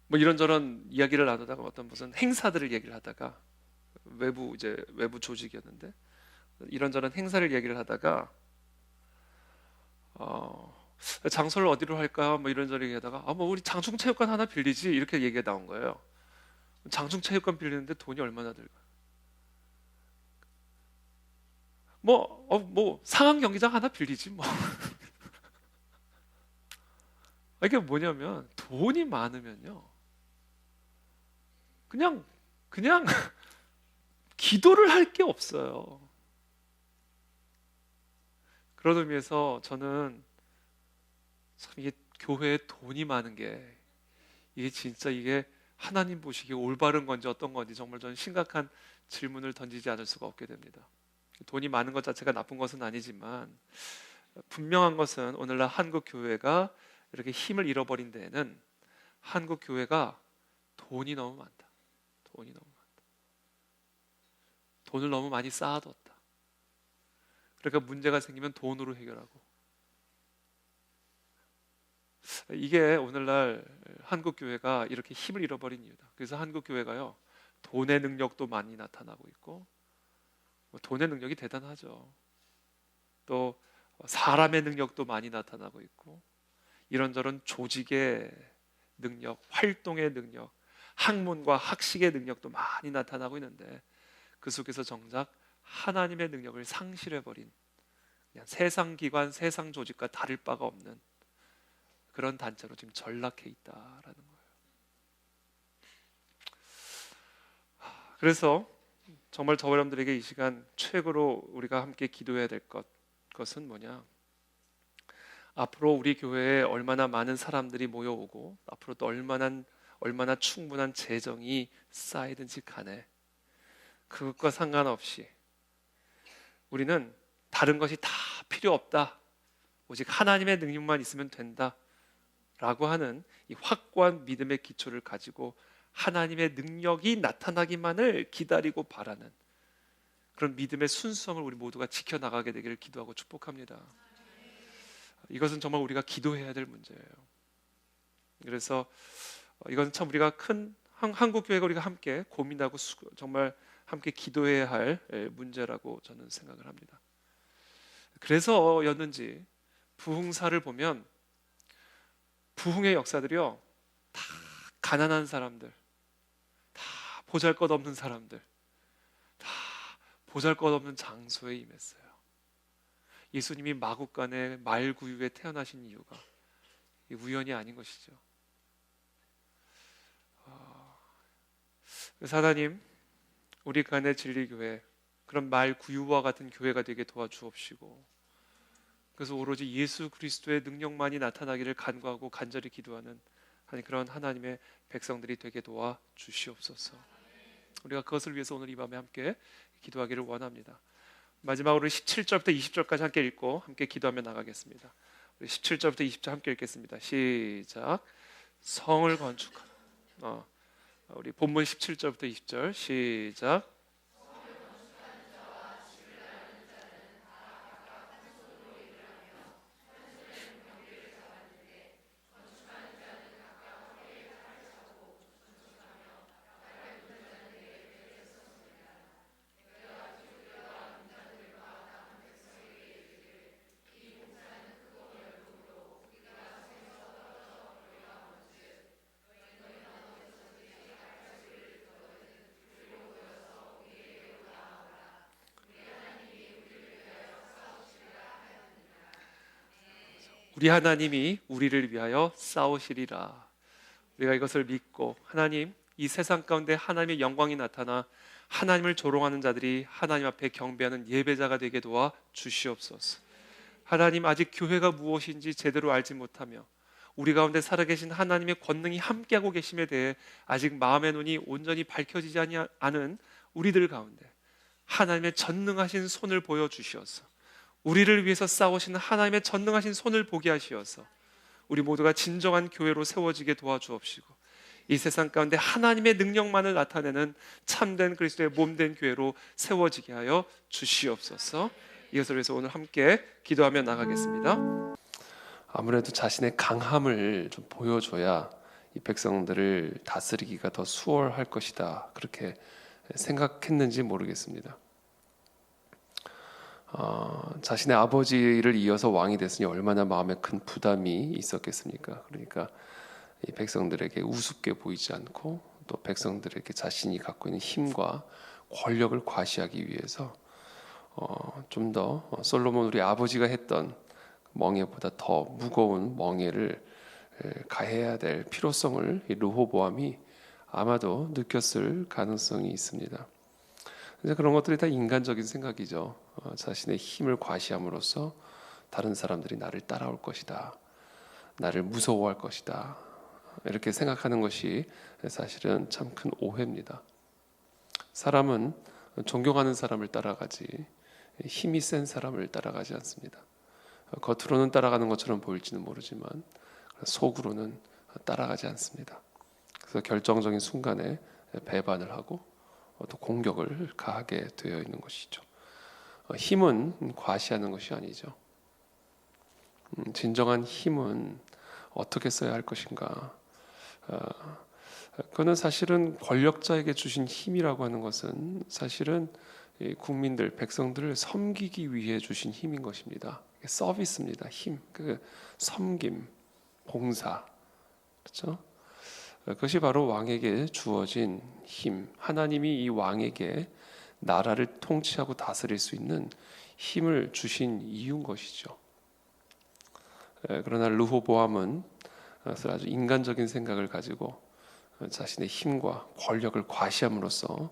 뭐 이런저런 이야기를 나누다가 어떤 무슨 행사들을 얘기를 하다가, 외부 조직이었는데 이런저런 행사를 얘기를 하다가 장소를 어디로 할까 뭐 이런저런 얘기하다가 뭐 우리 장충체육관 하나 빌리지 이렇게 얘기가 나온 거예요. 장충체육관 빌리는데 돈이 얼마나 들까? 뭐 상암 경기장 하나 빌리지 뭐. 이게 뭐냐면 돈이 많으면요, 그냥 기도를 할 게 없어요. 그런 의미에서 저는 참 이게 교회에 돈이 많은 게 이게 진짜 이게 하나님 보시기에 올바른 건지 어떤 건지 정말 저는 심각한 질문을 던지지 않을 수가 없게 됩니다. 돈이 많은 것 자체가 나쁜 것은 아니지만 분명한 것은 오늘날 한국 교회가 이렇게 힘을 잃어버린 데에는 한국 교회가 돈이 너무 많다. 돈이 너무 많다. 돈을 너무 많이 쌓아뒀다. 그러니까 문제가 생기면 돈으로 해결하고, 이게 오늘날 한국 교회가 이렇게 힘을 잃어버린 이유다. 그래서 한국 교회가요, 돈의 능력도 많이 나타나고 있고, 돈의 능력이 대단하죠. 또 사람의 능력도 많이 나타나고 있고, 이런저런 조직의 능력, 활동의 능력, 학문과 학식의 능력도 많이 나타나고 있는데, 그 속에서 정작 하나님의 능력을 상실해버린, 그냥 세상 기관, 세상 조직과 다를 바가 없는 그런 단체로 지금 전락해 있다라는 거예요. 그래서 정말 저 여러분들에게 이 시간 최고로 우리가 함께 기도해야 될 것은 뭐냐? 앞으로 우리 교회에 얼마나 많은 사람들이 모여오고 앞으로 또 얼마나 충분한 재정이 쌓이든지 간에 그것과 상관없이 우리는 다른 것이 다 필요 없다. 오직 하나님의 능력만 있으면 된다. 라고 하는 이 확고한 믿음의 기초를 가지고 하나님의 능력이 나타나기만을 기다리고 바라는 그런 믿음의 순수함을 우리 모두가 지켜나가게 되기를 기도하고 축복합니다. 이것은 정말 우리가 기도해야 될 문제예요. 그래서 이건 참 우리가 큰 한국 교회가 우리가 함께 고민하고 정말 함께 기도해야 할 문제라고 저는 생각을 합니다. 그래서였는지 부흥사를 보면 부흥의 역사들이요 다 가난한 사람들, 다 보잘것없는 사람들, 다 보잘것없는 장소에 임했어요. 예수님이 마국간의 말구유에 태어나신 이유가 우연이 아닌 것이죠. 그래서 하나님, 우리 간의 진리교회 그런 말구유와 같은 교회가 되게 도와주옵시고, 그래서 오로지 예수 그리스도의 능력만이 나타나기를 간구하고 간절히 기도하는 그런 하나님의 백성들이 되게 도와주시옵소서. 우리가 그것을 위해서 오늘 이 밤에 함께 기도하기를 원합니다. 마지막으로 17절부터 20절까지 함께 읽고 함께 기도하며 나가겠습니다. 우리 17절부터 20절 함께 읽겠습니다. 시작. 성을 건축하라. 우리 본문 17절부터 20절 시작. 우리 하나님이 우리를 위하여 싸우시리라. 우리가 이것을 믿고 하나님, 이 세상 가운데 하나님의 영광이 나타나 하나님을 조롱하는 자들이 하나님 앞에 경배하는 예배자가 되게 도와 주시옵소서. 하나님, 아직 교회가 무엇인지 제대로 알지 못하며 우리 가운데 살아계신 하나님의 권능이 함께하고 계심에 대해 아직 마음의 눈이 온전히 밝혀지지 않은 우리들 가운데 하나님의 전능하신 손을 보여주시옵소서. 우리를 위해서 싸우시는 하나님의 전능하신 손을 보게 하시어서 우리 모두가 진정한 교회로 세워지게 도와주옵시고, 이 세상 가운데 하나님의 능력만을 나타내는 참된 그리스도의 몸된 교회로 세워지게 하여 주시옵소서. 이것을 위해서 오늘 함께 기도하며 나가겠습니다. 아무래도 자신의 강함을 좀 보여줘야 이 백성들을 다스리기가 더 수월할 것이다, 그렇게 생각했는지 모르겠습니다. 자신의 아버지를 이어서 왕이 됐으니 얼마나 마음에 큰 부담이 있었겠습니까? 그러니까 이 백성들에게 우습게 보이지 않고 또 백성들에게 자신이 갖고 있는 힘과 권력을 과시하기 위해서 좀 더 솔로몬 우리 아버지가 했던 멍에보다 더 무거운 멍에를 가해야 될 필요성을 이 르호보암이 아마도 느꼈을 가능성이 있습니다. 그런 것들이 다 인간적인 생각이죠. 자신의 힘을 과시함으로써 다른 사람들이 나를 따라올 것이다, 나를 무서워할 것이다, 이렇게 생각하는 것이 사실은 참 큰 오해입니다. 사람은 존경하는 사람을 따라가지 힘이 센 사람을 따라가지 않습니다. 겉으로는 따라가는 것처럼 보일지는 모르지만 속으로는 따라가지 않습니다. 그래서 결정적인 순간에 배반을 하고 또 공격을 가하게 되어 있는 것이죠. 힘은 과시하는 것이 아니죠. 진정한 힘은 어떻게 써야 할 것인가? 그거는 사실은 권력자에게 주신 힘이라고 하는 것은 사실은 국민들, 백성들을 섬기기 위해 주신 힘인 것입니다. 서비스입니다. 힘, 그 섬김, 봉사, 그렇죠? 그것이 바로 왕에게 주어진 힘, 하나님이 이 왕에게 나라를 통치하고 다스릴 수 있는 힘을 주신 이유인 것이죠. 그러나 르호보암은 아주 인간적인 생각을 가지고 자신의 힘과 권력을 과시함으로써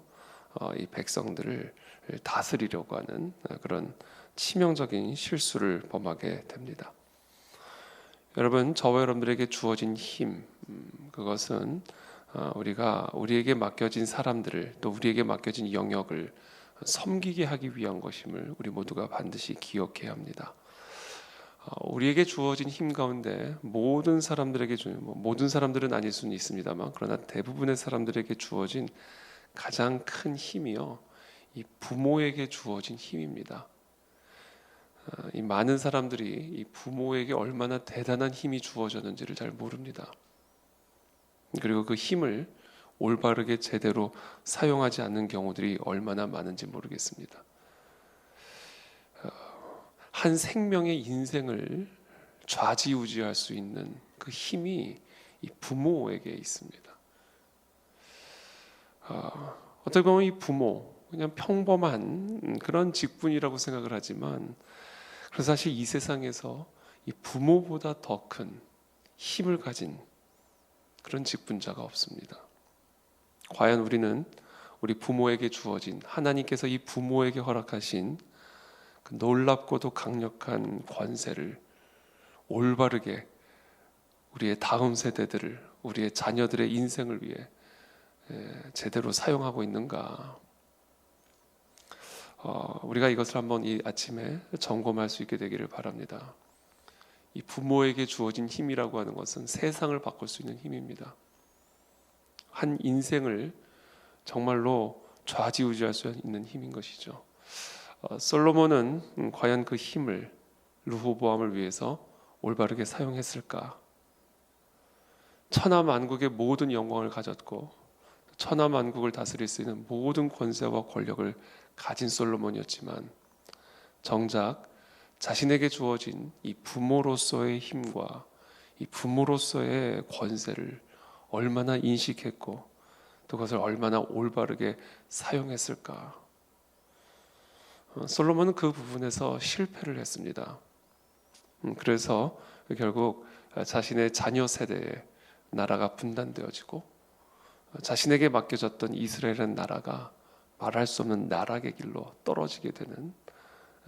이 백성들을 다스리려고 하는 그런 치명적인 실수를 범하게 됩니다. 여러분, 저와 여러분들에게 주어진 힘, 그것은 우리에게 맡겨진 사람들을, 또 우리에게 맡겨진 영역을 섬기게 하기 위한 것임을 우리 모두가 반드시 기억해야 합니다. 우리에게 주어진 힘 가운데 모든 사람들에게 모든 사람들은 아닐 수는 있습니다만, 그러나 대부분의 사람들에게 주어진 가장 큰 힘이요, 이 부모에게 주어진 힘입니다. 이 많은 사람들이 이 부모에게 얼마나 대단한 힘이 주어졌는지를 잘 모릅니다. 그리고 그 힘을 올바르게 제대로 사용하지 않는 경우들이 얼마나 많은지 모르겠습니다. 한 생명의 인생을 좌지우지할 수 있는 그 힘이 이 부모에게 있습니다. 어떻게 보면 이 부모, 그냥 평범한 그런 직분이라고 생각을 하지만, 그래서 사실 이 세상에서 이 부모보다 더 큰 힘을 가진 그런 직분자가 없습니다. 과연 우리는 우리 부모에게 주어진, 하나님께서 이 부모에게 허락하신 그 놀랍고도 강력한 권세를 올바르게 우리의 다음 세대들을, 우리의 자녀들의 인생을 위해 제대로 사용하고 있는가? 우리가 이것을 한번 이 아침에 점검할 수 있게 되기를 바랍니다. 이 부모에게 주어진 힘이라고 하는 것은 세상을 바꿀 수 있는 힘입니다. 한 인생을 정말로 좌지우지할 수 있는 힘인 것이죠. 솔로몬은 과연 그 힘을 르호보암을 위해서 올바르게 사용했을까? 천하만국의 모든 영광을 가졌고 천하만국을 다스릴 수 있는 모든 권세와 권력을 가진 솔로몬이었지만, 정작 자신에게 주어진 이 부모로서의 힘과 이 부모로서의 권세를 얼마나 인식했고 또 그것을 얼마나 올바르게 사용했을까? 솔로몬은 그 부분에서 실패를 했습니다. 그래서 결국 자신의 자녀 세대에 나라가 분단되어지고 자신에게 맡겨졌던 이스라엘이라는 나라가 말할 수 없는 나락의 길로 떨어지게 되는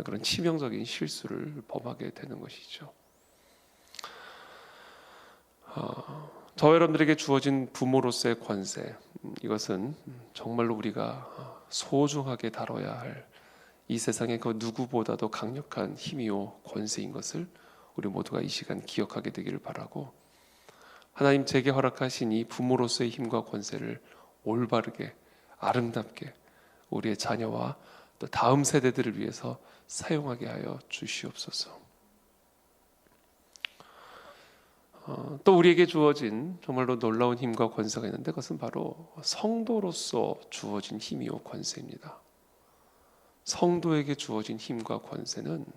그런 치명적인 실수를 범하게 되는 것이죠. 저 여러분들에게 주어진 부모로서의 권세, 이것은 정말로 우리가 소중하게 다뤄야 할 이 세상의 그 누구보다도 강력한 힘이요 권세인 것을 우리 모두가 이 시간 기억하게 되기를 바라고, 하나님 제게 허락하신 이 부모로서의 힘과 권세를 올바르게 아름답게 우리의 자녀와 또 다음 세대들을 위해서 사용하게 하여 주시옵소서. 또 우리에게 주어진 정말로 놀라운 힘과 권세가 있는데, 그것은 바로 성도로서 주어진 힘이요 권세입니다. 성도에게 주어진 힘과 권세는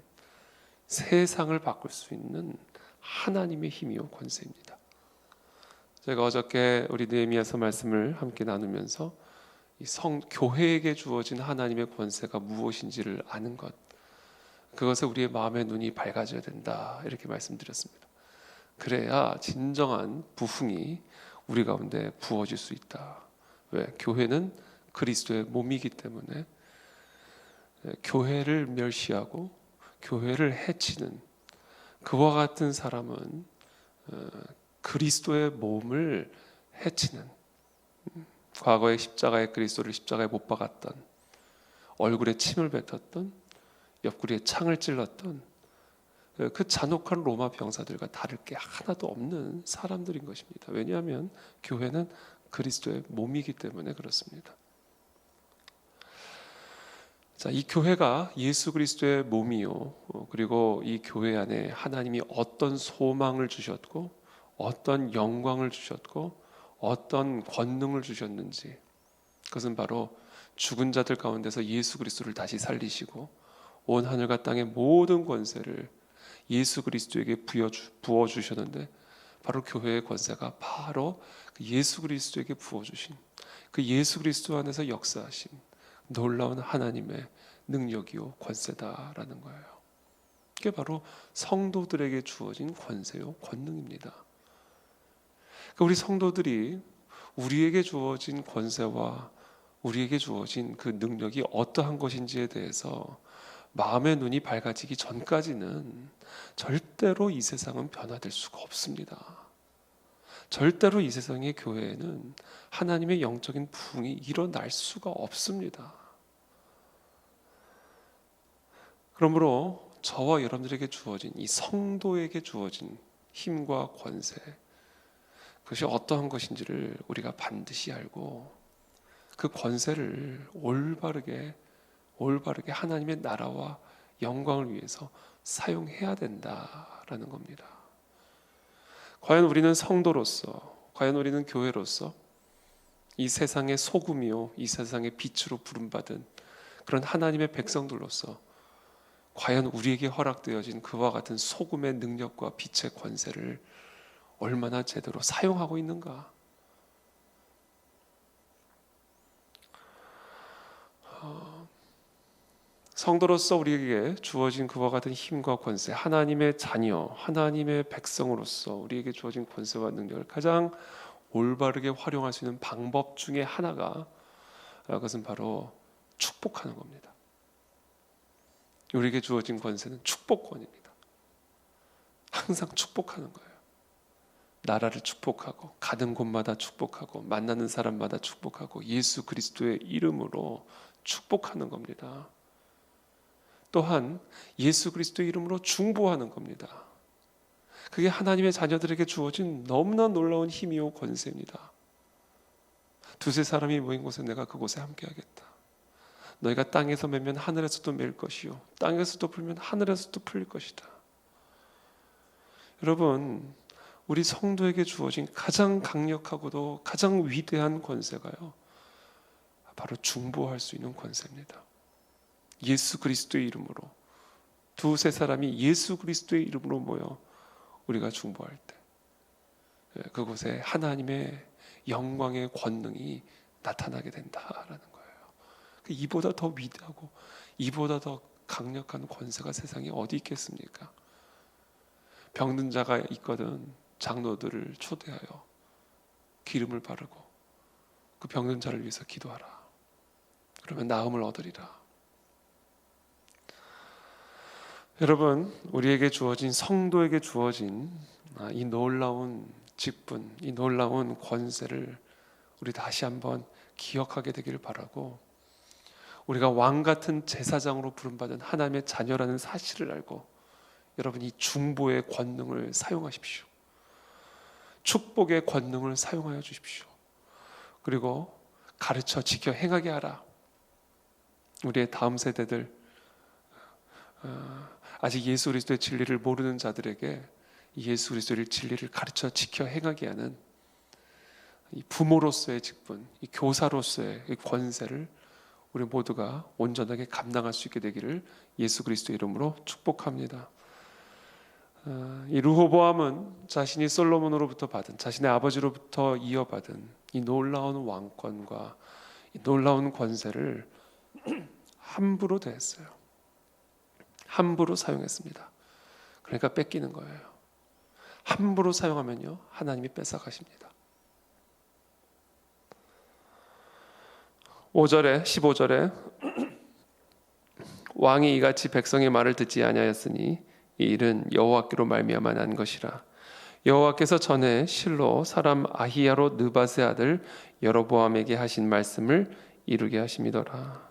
세상을 바꿀 수 있는 하나님의 힘이요 권세입니다. 제가 어저께 우리 느헤미야서 말씀을 함께 나누면서 이 교회에게 주어진 하나님의 권세가 무엇인지를 아는 것, 그것에 우리의 마음의 눈이 밝아져야 된다, 이렇게 말씀드렸습니다. 그래야 진정한 부흥이 우리 가운데 부어질 수 있다. 왜? 교회는 그리스도의 몸이기 때문에 교회를 멸시하고 교회를 해치는 그와 같은 사람은 그리스도의 몸을 해치는, 과거에 십자가의 그리스도를 십자가에 못 박았던, 얼굴에 침을 뱉었던, 옆구리에 창을 찔렀던 그 잔혹한 로마 병사들과 다를 게 하나도 없는 사람들인 것입니다. 왜냐하면 교회는 그리스도의 몸이기 때문에 그렇습니다. 자, 이 교회가 예수 그리스도의 몸이요, 그리고 이 교회 안에 하나님이 어떤 소망을 주셨고 어떤 영광을 주셨고 어떤 권능을 주셨는지, 그것은 바로 죽은 자들 가운데서 예수 그리스도를 다시 살리시고 온 하늘과 땅의 모든 권세를 예수 그리스도에게 부어주셨는데, 바로 교회의 권세가 바로 그 예수 그리스도에게 부어주신 그 예수 그리스도 안에서 역사하신 놀라운 하나님의 능력이요 권세다라는 거예요. 그게 바로 성도들에게 주어진 권세요 권능입니다. 그러니까 우리 성도들이 우리에게 주어진 권세와 우리에게 주어진 그 능력이 어떠한 것인지에 대해서 마음의 눈이 밝아지기 전까지는 절대로 이 세상은 변화될 수가 없습니다. 절대로 이 세상의 교회에는 하나님의 영적인 부흥이 일어날 수가 없습니다. 그러므로 저와 여러분들에게 주어진, 이 성도에게 주어진 힘과 권세, 그것이 어떠한 것인지를 우리가 반드시 알고 그 권세를 올바르게 하나님의 나라와 영광을 위해서 사용해야 된다라는 겁니다. 과연 우리는 성도로서, 과연 우리는 교회로서 이 세상의 소금이요, 이 세상의 빛으로 부름받은 그런 하나님의 백성들로서 과연 우리에게 허락되어진 그와 같은 소금의 능력과 빛의 권세를 얼마나 제대로 사용하고 있는가? 성도로서 우리에게 주어진 그와 같은 힘과 권세, 하나님의 자녀, 하나님의 백성으로서 우리에게 주어진 권세와 능력을 가장 올바르게 활용할 수 있는 방법 중에 하나가, 그것은 바로 축복하는 겁니다. 우리에게 주어진 권세는 축복권입니다. 항상 축복하는 거예요. 나라를 축복하고, 가는 곳마다 축복하고, 만나는 사람마다 축복하고, 예수 그리스도의 이름으로 축복하는 겁니다. 또한 예수 그리스도의 이름으로 중보하는 겁니다. 그게 하나님의 자녀들에게 주어진 너무나 놀라운 힘이요 권세입니다. 두세 사람이 모인 곳에 내가 그곳에 함께하겠다. 너희가 땅에서 매면 하늘에서도 맬 것이요 땅에서도 풀면 하늘에서도 풀릴 것이다. 여러분, 우리 성도에게 주어진 가장 강력하고도 가장 위대한 권세가요, 바로 중보할 수 있는 권세입니다. 예수 그리스도의 이름으로, 두세 사람이 예수 그리스도의 이름으로 모여 우리가 중보할 때 그곳에 하나님의 영광의 권능이 나타나게 된다라는 거예요. 이보다 더 위대하고 이보다 더 강력한 권세가 세상에 어디 있겠습니까? 병든 자가 있거든 장로들을 초대하여 기름을 바르고 그 병든 자를 위해서 기도하라. 그러면 나음을 얻으리라. 여러분, 우리에게 주어진, 성도에게 주어진 이 놀라운 직분, 이 놀라운 권세를 우리 다시 한번 기억하게 되기를 바라고, 우리가 왕 같은 제사장으로 부름받은 하나님의 자녀라는 사실을 알고 여러분, 이 중보의 권능을 사용하십시오. 축복의 권능을 사용하여 주십시오. 그리고 가르쳐 지켜 행하게 하라. 우리의 다음 세대들, 아직 예수 그리스도의 진리를 모르는 자들에게 예수 그리스도의 진리를 가르쳐 지켜 행하게 하는 이 부모로서의 직분, 이 교사로서의 이 권세를 우리 모두가 온전하게 감당할 수 있게 되기를 예수 그리스도의 이름으로 축복합니다. 이 르호보암은 자신이 솔로몬으로부터 받은, 자신의 아버지로부터 이어받은 이 놀라운 왕권과 이 놀라운 권세를 함부로 대했어요. 함부로 사용했습니다. 그러니까 뺏기는 거예요. 함부로 사용하면요, 하나님이 뺏어가십니다. 15절에 왕이 이같이 백성의 말을 듣지 아니하였으니 이 일은 여호와께로 말미암아 난 것이라. 여호와께서 전에 실로 사람 아히야로 느밧의 아들 여로보암에게 하신 말씀을 이루게 하심이더라.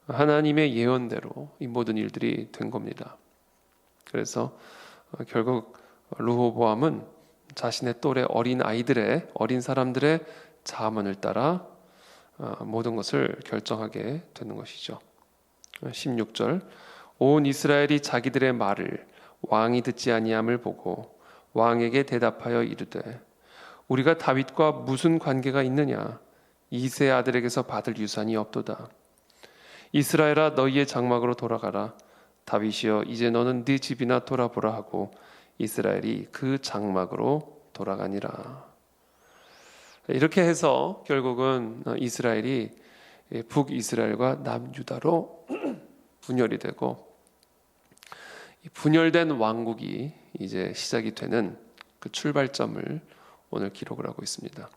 하나님의 예언대로 이 모든 일들이 된 겁니다. 그래서 결국 르호보암은 자신의 또래 어린 사람들의 자문을 따라 모든 것을 결정하게 되는 것이죠. 16절, 온 이스라엘이 자기들의 말을 왕이 듣지 아니함을 보고 왕에게 대답하여 이르되, 우리가 다윗과 무슨 관계가 있느냐? 이새의 아들에게서 받을 유산이 없도다. 이스라엘아, 너희의 장막으로 돌아가라. 다윗이여, 이제 너는 네 집이나 돌아보라 하고 이스라엘이 그 장막으로 돌아가니라. 이렇게 해서 결국은 이스라엘이 북이스라엘과 남유다로 분열이 되고, 분열된 왕국이 이제 시작이 되는 그 출발점을 오늘 기록을 하고 있습니다.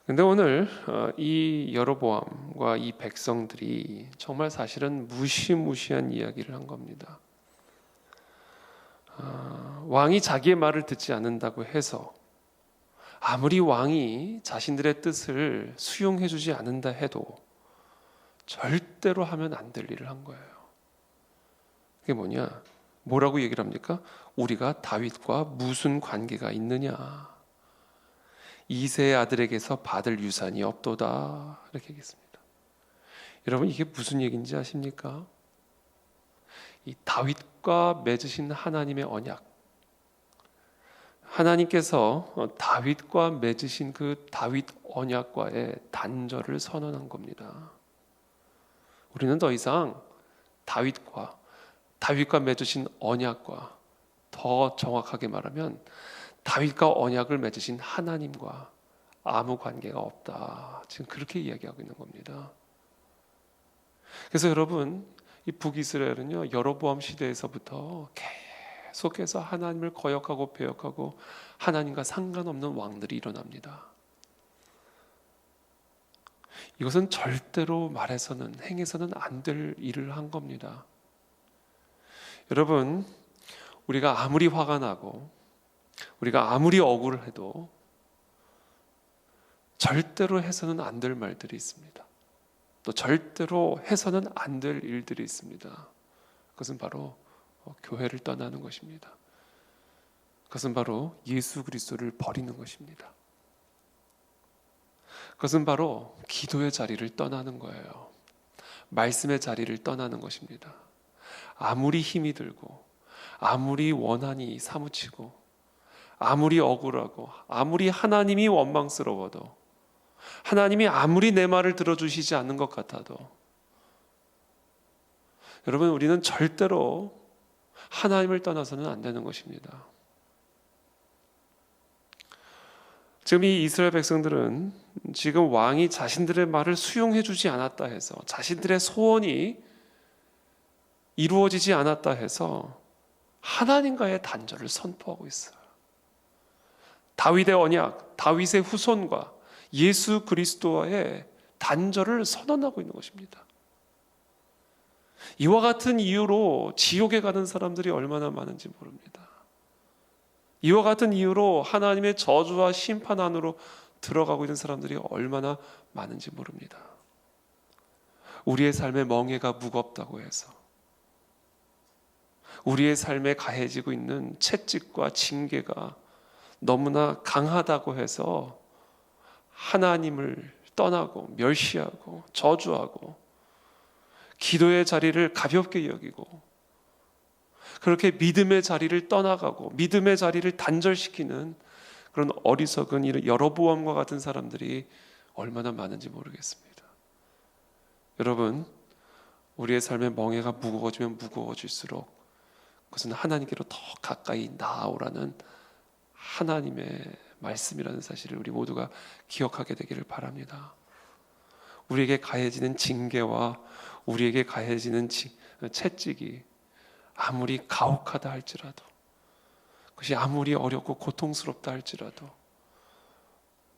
근데 오늘 이 여로보암과 이 백성들이 정말 사실은 무시무시한 이야기를 한 겁니다. 왕이 자기의 말을 듣지 않는다고 해서 아무리 왕이 자신들의 뜻을 수용해주지 않는다 해도 절대로 하면 안 될 일을 한 거예요. 그게 뭐냐? 뭐라고 얘기를 합니까? 우리가 다윗과 무슨 관계가 있느냐? 이세의 아들에게서 받을 유산이 없도다. 이렇게 얘기했습니다. 여러분, 이게 무슨 얘기인지 아십니까? 이 다윗과 맺으신 하나님의 언약, 하나님께서 다윗과 맺으신 그 다윗 언약과의 단절을 선언한 겁니다. 우리는 더 이상 다윗과 맺으신 언약과, 더 정확하게 말하면 다윗과 언약을 맺으신 하나님과 아무 관계가 없다. 지금 그렇게 이야기하고 있는 겁니다. 그래서 여러분, 이 북이스라엘은요, 여로보암 시대에서부터 계속해서 하나님을 거역하고 배역하고 하나님과 상관없는 왕들이 일어납니다. 이것은 절대로 말해서는, 행해서는 안 될 일을 한 겁니다. 여러분, 우리가 아무리 화가 나고 우리가 아무리 억울해도 절대로 해서는 안 될 말들이 있습니다. 또 절대로 해서는 안 될 일들이 있습니다. 그것은 바로 교회를 떠나는 것입니다. 그것은 바로 예수 그리스도를 버리는 것입니다. 그것은 바로 기도의 자리를 떠나는 거예요. 말씀의 자리를 떠나는 것입니다. 아무리 힘이 들고 아무리 원한이 사무치고 아무리 억울하고 아무리 하나님이 원망스러워도 하나님이 아무리 내 말을 들어주시지 않는 것 같아도 여러분, 우리는 절대로 하나님을 떠나서는 안 되는 것입니다. 지금 이 이스라엘 백성들은 지금 왕이 자신들의 말을 수용해 주지 않았다 해서, 자신들의 소원이 이루어지지 않았다 해서 하나님과의 단절을 선포하고 있어요. 다윗의 언약, 다윗의 후손과 예수 그리스도와의 단절을 선언하고 있는 것입니다. 이와 같은 이유로 지옥에 가는 사람들이 얼마나 많은지 모릅니다. 이와 같은 이유로 하나님의 저주와 심판 안으로 들어가고 있는 사람들이 얼마나 많은지 모릅니다. 우리의 삶의 멍에가 무겁다고 해서, 우리의 삶에 가해지고 있는 채찍과 징계가 너무나 강하다고 해서 하나님을 떠나고 멸시하고 저주하고 기도의 자리를 가볍게 여기고 그렇게 믿음의 자리를 떠나가고 믿음의 자리를 단절시키는 그런 어리석은 이런 여로보암과 같은 사람들이 얼마나 많은지 모르겠습니다. 여러분, 우리의 삶의 멍에가 무거워지면 무거워질수록 그것은 하나님께로 더 가까이 나아오라는 하나님의 말씀이라는 사실을 우리 모두가 기억하게 되기를 바랍니다. 우리에게 가해지는 징계와 우리에게 가해지는 채찍이 아무리 가혹하다 할지라도, 그것이 아무리 어렵고 고통스럽다 할지라도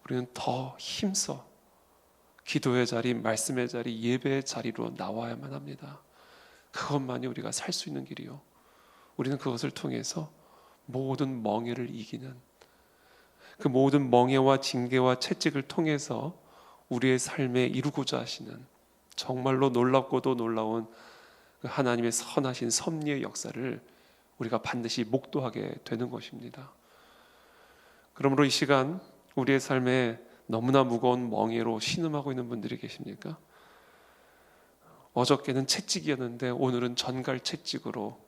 우리는 더 힘써 기도의 자리, 말씀의 자리, 예배의 자리로 나와야만 합니다. 그것만이 우리가 살 수 있는 길이요, 우리는 그것을 통해서 모든 멍에를 이기는, 그 모든 멍에와 징계와 채찍을 통해서 우리의 삶에 이루고자 하시는 정말로 놀랍고도 놀라운 하나님의 선하신 섭리의 역사를 우리가 반드시 목도하게 되는 것입니다. 그러므로 이 시간 우리의 삶에 너무나 무거운 멍에로 신음하고 있는 분들이 계십니까? 어저께는 채찍이었는데 오늘은 전갈 채찍으로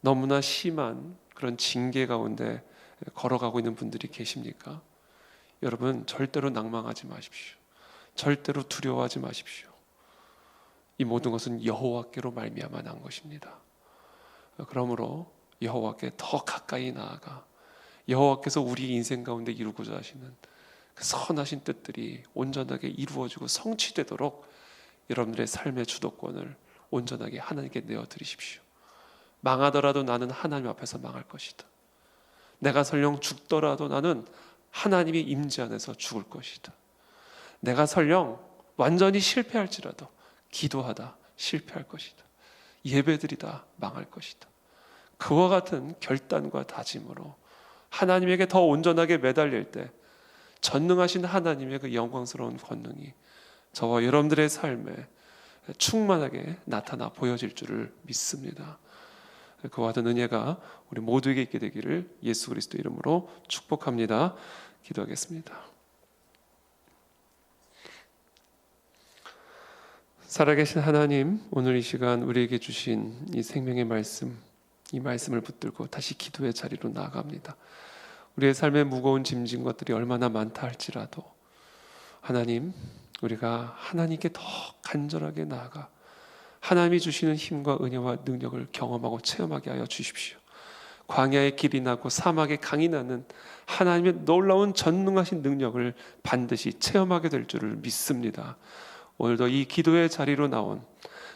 너무나 심한 그런 징계 가운데 걸어가고 있는 분들이 계십니까? 여러분, 절대로 낭망하지 마십시오. 절대로 두려워하지 마십시오. 이 모든 것은 여호와께로 말미암아 난 것입니다. 그러므로 여호와께 더 가까이 나아가 여호와께서 우리 인생 가운데 이루고자 하시는 그 선하신 뜻들이 온전하게 이루어지고 성취되도록 여러분들의 삶의 주도권을 온전하게 하나님께 내어드리십시오. 망하더라도 나는 하나님 앞에서 망할 것이다. 내가 설령 죽더라도 나는
하나님이 임재 안에서 죽을 것이다. 내가 설령 완전히 실패할지라도 기도하다 실패할 것이다. 예배드리다 망할 것이다. 그와 같은 결단과 다짐으로 하나님에게 더 온전하게 매달릴 때 전능하신 하나님의 그 영광스러운 권능이 저와 여러분들의 삶에 충만하게 나타나 보여질 줄을 믿습니다. 그와 같은 은혜가 우리 모두에게 있게 되기를 예수 그리스도 이름으로 축복합니다. 기도하겠습니다. 살아계신 하나님, 오늘 이 시간 우리에게 주신 이 생명의 말씀, 이 말씀을 붙들고 다시 기도의 자리로 나아갑니다. 우리의 삶에 무거운 짐진 것들이 얼마나 많다 할지라도 하나님, 우리가 하나님께 더 간절하게 나아가 하나님이 주시는 힘과 은혜와 능력을 경험하고 체험하게 하여 주십시오. 광야의 길이 나고 사막의 강이 나는 하나님의 놀라운 전능하신 능력을 반드시 체험하게 될 줄을 믿습니다. 오늘도 이 기도의 자리로 나온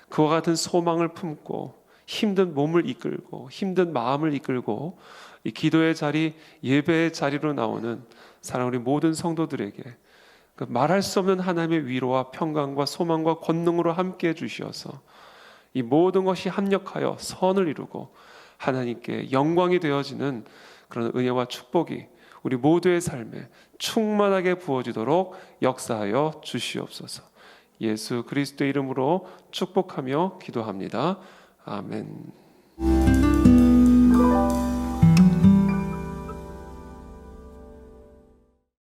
그와 같은 소망을 품고 힘든 몸을 이끌고 힘든 마음을 이끌고 이 기도의 자리, 예배의 자리로 나오는 사랑하는 우리 모든 성도들에게 그 말할 수 없는 하나님의 위로와 평강과 소망과 권능으로 함께해 주시어서 이 모든 것이 합력하여 선을 이루고 하나님께 영광이 되어지는 그런 은혜와 축복이 우리 모두의 삶에 충만하게 부어지도록 역사하여 주시옵소서. 예수 그리스도의 이름으로 축복하며 기도합니다. 아멘.